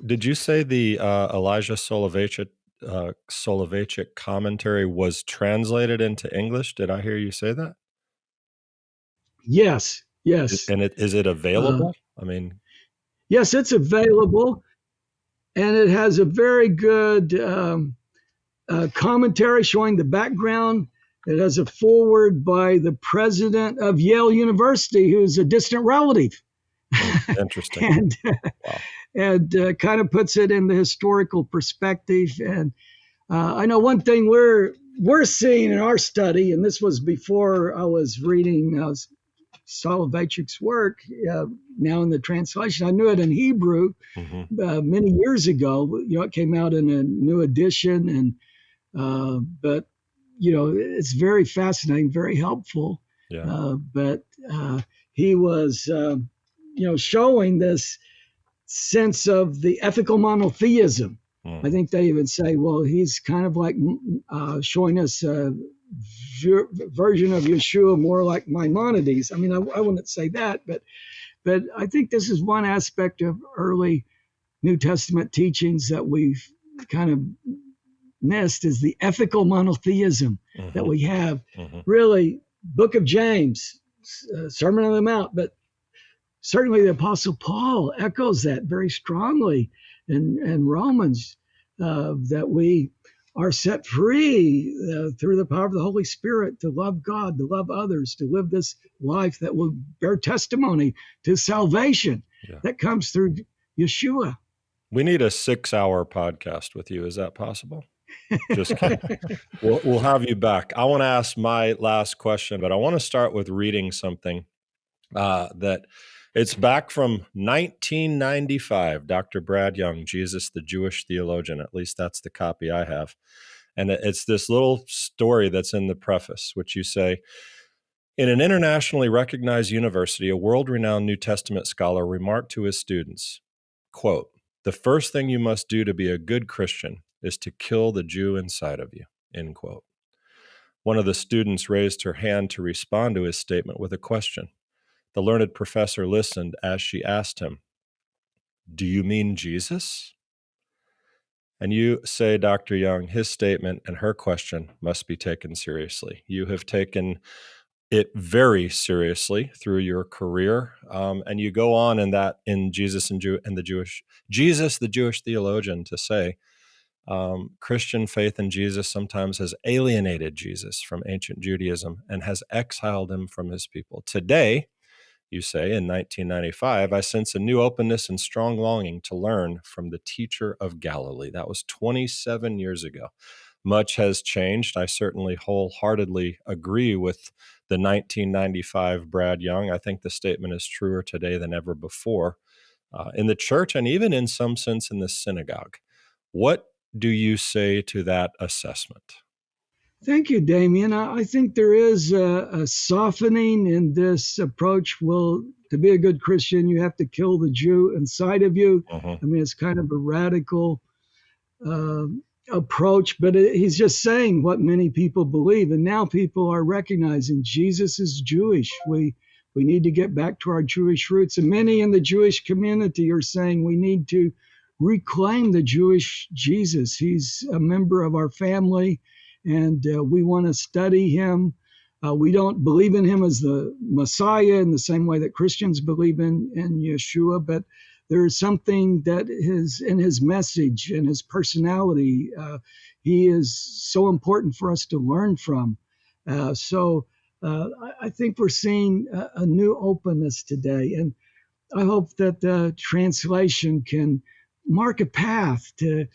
Did you say the Elijah Soloveitchik commentary was translated into English? Did I hear you say that? Yes. And is it available? I mean, yes, it's available, and it has a very good commentary showing the background. It has a foreword by the president of Yale University, who's a distant relative. Interesting. and kind of puts it in the historical perspective. And I know one thing we're seeing in our study, and this was before I was reading Soloveitchik's work, now in the translation. I knew it in Hebrew many years ago. It came out in a new edition, and but it's very fascinating, very helpful. Yeah. But he was, showing this sense of the ethical monotheism. I think they even say, well, he's kind of like showing us a version of Yeshua more like Maimonides. I mean, I wouldn't say that, but I think this is one aspect of early New Testament teachings that we've kind of missed, is the ethical monotheism that we have. Really, Book of James, Sermon on the Mount, but certainly the Apostle Paul echoes that very strongly in Romans, that we are set free through the power of the Holy Spirit to love God, to love others, to live this life that will bear testimony to salvation that comes through Yeshua. We need a 6-hour podcast with you. Is that possible? Just kidding. We'll have you back. I want to ask my last question, but I want to start with reading something that it's back from 1995. Dr. Brad Young, Jesus, the Jewish theologian. At least that's the copy I have. And it's this little story that's in the preface, which you say, in an internationally recognized university, a world-renowned New Testament scholar remarked to his students, quote, "The first thing you must do to be a good Christian is to kill the Jew inside of you," end quote. One of the students raised her hand to respond to his statement with a question. The learned professor listened as she asked him, "Do you mean Jesus?" And you say, Dr. Young, his statement and her question must be taken seriously. You have taken it very seriously through your career, and you go on in Jesus the Jewish theologian, to say Christian faith in Jesus sometimes has alienated Jesus from ancient Judaism and has exiled him from his people. Today, you say, in 1995, I sense a new openness and strong longing to learn from the teacher of Galilee. That was 27 years ago. Much has changed. I certainly wholeheartedly agree with the 1995 Brad Young. I think the statement is truer today than ever before in the church, and even in some sense in the synagogue. What do you say to that assessment? Thank you, Damian. I think there is a softening in this approach. Well, to be a good Christian, you have to kill the Jew inside of you. I mean, it's kind of a radical approach, but he's just saying what many people believe. And now people are recognizing Jesus is Jewish. We need to get back to our Jewish roots. And many in the Jewish community are saying we need to reclaim the Jewish Jesus. He's a member of our family, and we want to study him. We don't believe in him as the Messiah in the same way that Christians believe in Yeshua, but there is something that is in his message and his personality. He is so important for us to learn from. So I think we're seeing a new openness today. And I hope that the translation can mark a path to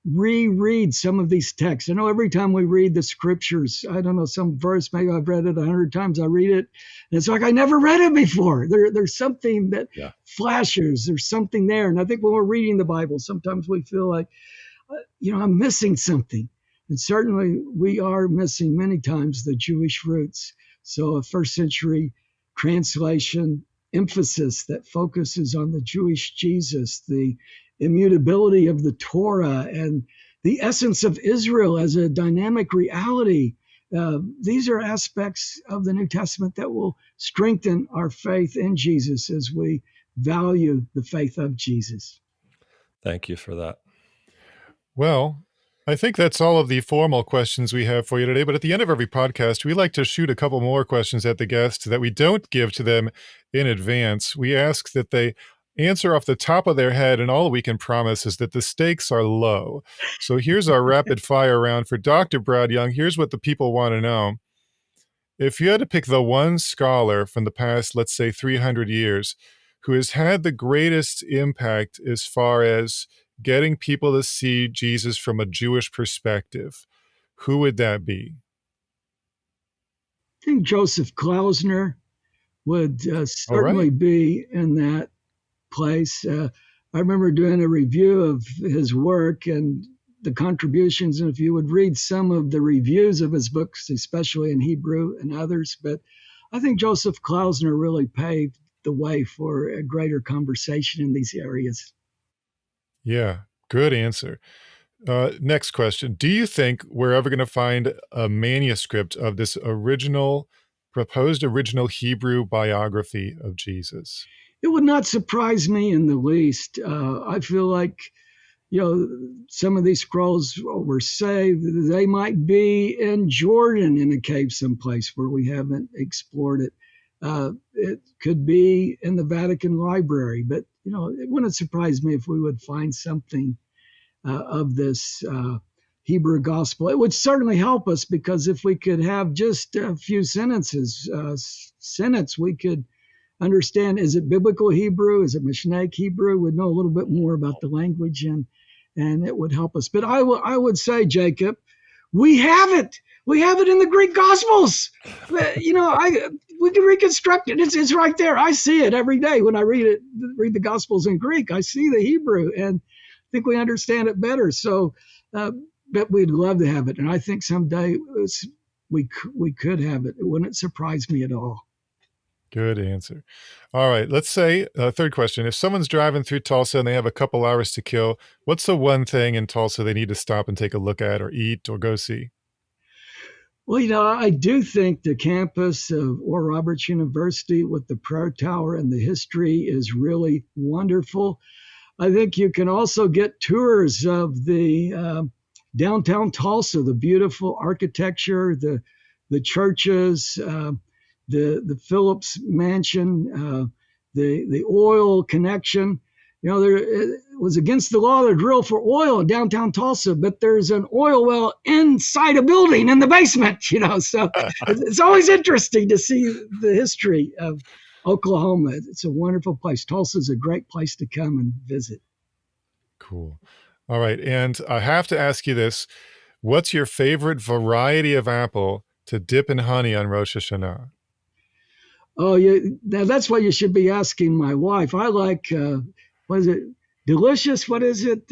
reread some of these texts. I know every time we read the scriptures, I don't know, some verse, maybe I've read it 100 times, I read it, and it's like I never read it before. There's something that flashes, there's something there. And I think when we're reading the Bible, sometimes we feel like, I'm missing something. And certainly we are missing many times the Jewish roots. So a first century translation emphasis that focuses on the Jewish Jesus, the immutability of the Torah, and the essence of Israel as a dynamic reality. These are aspects of the New Testament that will strengthen our faith in Jesus as we value the faith of Jesus. Thank you for that. Well, I think that's all of the formal questions we have for you today. But at the end of every podcast, we like to shoot a couple more questions at the guests that we don't give to them in advance. We ask that they answer off the top of their head, and all we can promise is that the stakes are low. So here's our rapid fire round for Dr. Brad Young. Here's what the people want to know. If you had to pick the one scholar from the past, let's say 300 years, who has had the greatest impact as far as getting people to see Jesus from a Jewish perspective, who would that be? I think Joseph Klausner would certainly be in that place. I remember doing a review of his work and the contributions, and if you would read some of the reviews of his books, especially in Hebrew and others, but I think Joseph Klausner really paved the way for a greater conversation in these areas. Yeah, good answer. Next question. Do you think we're ever going to find a manuscript of this proposed original Hebrew biography of Jesus? It would not surprise me in the least. I feel like, some of these scrolls were saved. They might be in Jordan in a cave someplace where we haven't explored it. It could be in the Vatican Library, but it wouldn't surprise me if we would find something of this Hebrew gospel. It would certainly help us, because if we could have just a few sentences, we could understand, is it biblical Hebrew? Is it Mishnaic Hebrew? We'd know a little bit more about the language, and it would help us. But I would say, Jacob, we have it. We have it in the Greek Gospels. We can reconstruct it. It's right there. I see it every day when I read the Gospels in Greek. I see the Hebrew, and I think we understand it better. So, but we'd love to have it, and I think someday we could have it. It wouldn't surprise me at all. Good answer. All right, let's say, third question. If someone's driving through Tulsa and they have a couple hours to kill, what's the one thing in Tulsa they need to stop and take a look at or eat or go see? Well, I do think the campus of Oral Roberts University with the prayer tower and the history is really wonderful. I think you can also get tours of the downtown Tulsa, the beautiful architecture, the churches, the Phillips Mansion, the oil connection. It was against the law to drill for oil in downtown Tulsa, but there's an oil well inside a building in the basement, so it's always interesting to see the history of Oklahoma. It's a wonderful place. Tulsa is a great place to come and visit. Cool. All right. And I have to ask you this. What's your favorite variety of apple to dip in honey on Rosh Hashanah? Oh, yeah. Now that's what you should be asking my wife. I like, what is it? Delicious? What is it?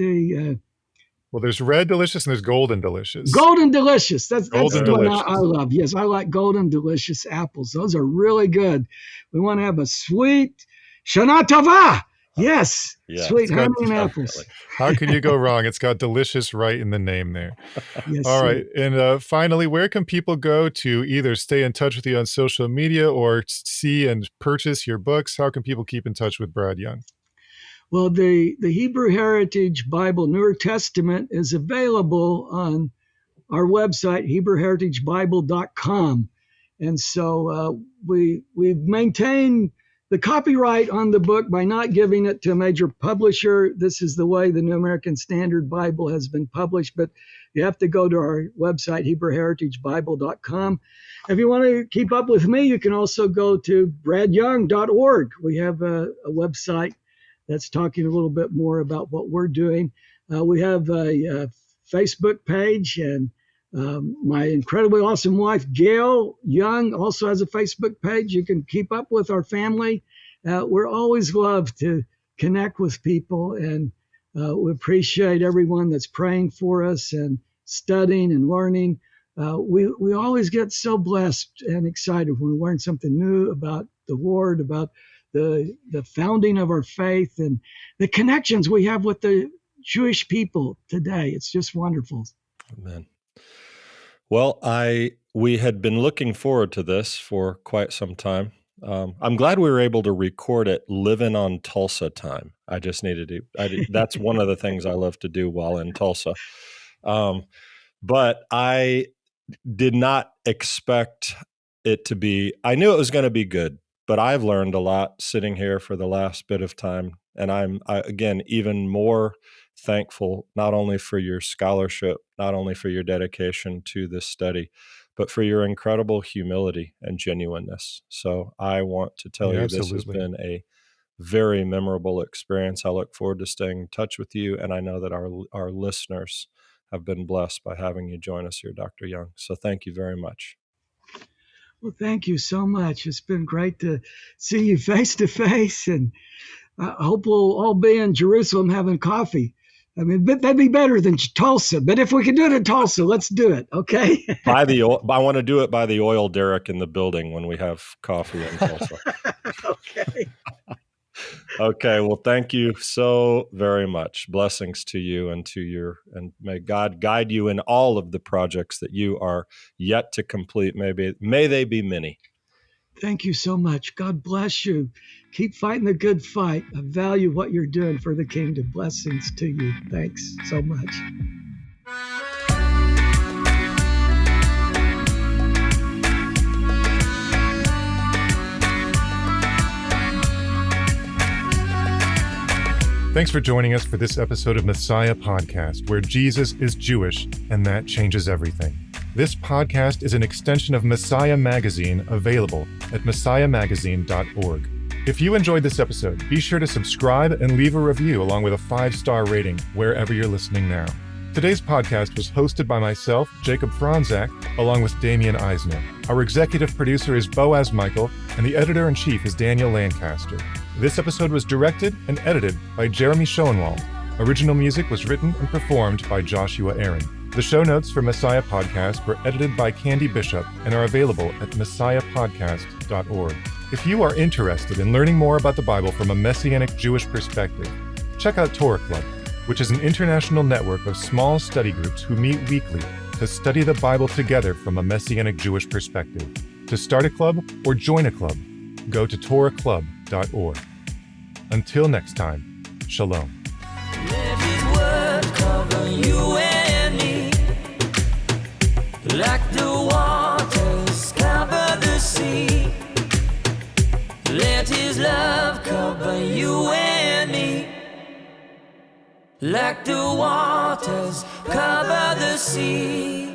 Well, there's red delicious and there's golden delicious. Golden delicious. That's Golden the one delicious. I love. Yes, I like golden delicious apples. Those are really good. We want to have a sweet Shana Tova. Yes, Yeah, sweet it's honey good. and apples. How can you go wrong? It's got delicious right in the name there. Yes, All sir. right. And finally, where can people go to either stay in touch with you on social media or see and purchase your books? How can people keep in touch with Brad Young? Well, the Hebrew Heritage Bible Newer Testament is available on our website, HebrewHeritageBible.com. And so we've maintained the copyright on the book by not giving it to a major publisher. This is the way the New American Standard Bible has been published, but you have to go to our website, HebrewHeritageBible.com. If you want to keep up with me, you can also go to bradyoung.org. We have a website that's talking a little bit more about what we're doing. We have a Facebook page, and my incredibly awesome wife, Gail Young, also has a Facebook page. You can keep up with our family. We're always love to connect with people, and we appreciate everyone that's praying for us and studying and learning. we always get so blessed and excited when we learn something new about the Lord, about the founding of our faith, and the connections we have with the Jewish people today. It's just wonderful. Amen. Well, we had been looking forward to this for quite some time. I'm glad we were able to record it living on Tulsa time. I just needed to. That's one of the things I love to do while in Tulsa. But I did not expect it to be. I knew it was going to be good, but I've learned a lot sitting here for the last bit of time, and I'm again even more thankful not only for your scholarship, not only for your dedication to this study, but for your incredible humility and genuineness. So I want to tell you this has been a very memorable experience. I look forward to staying in touch with you, and I know that our listeners have been blessed by having you join us here, Dr. Young. So thank you very much. Well, thank you so much. It's been great to see you face to face, and I hope we'll all be in Jerusalem having coffee. I mean, that'd be better than Tulsa. But if we can do it in Tulsa, let's do it. Okay. I want to do it by the oil derrick in the building when we have coffee in Tulsa. Okay. Okay. Well, thank you so very much. Blessings to you and and may God guide you in all of the projects that you are yet to complete. May they be many. Thank you so much. God bless you. Keep fighting the good fight. I value what you're doing for the kingdom. Blessings to you. Thanks so much. Thanks for joining us for this episode of Messiah Podcast, where Jesus is Jewish, and that changes everything. This podcast is an extension of Messiah Magazine, available at messiahmagazine.org. If you enjoyed this episode, be sure to subscribe and leave a review along with a 5-star rating wherever you're listening now. Today's podcast was hosted by myself, Jacob Fronczak, along with Damian Eisner. Our executive producer is Boaz Michael, and the editor-in-chief is Daniel Lancaster. This episode was directed and edited by Jeremy Schoenwald. Original music was written and performed by Joshua Aaron. The show notes for Messiah Podcast were edited by Candy Bishop and are available at messiahpodcast.org. If you are interested in learning more about the Bible from a Messianic Jewish perspective, check out Torah Club, which is an international network of small study groups who meet weekly to study the Bible together from a Messianic Jewish perspective. To start a club or join a club, go to torahclub.org. Until next time, shalom. Let his word cover you and me, like the waters cover the sea. Let his love cover you and me, like the waters cover the sea.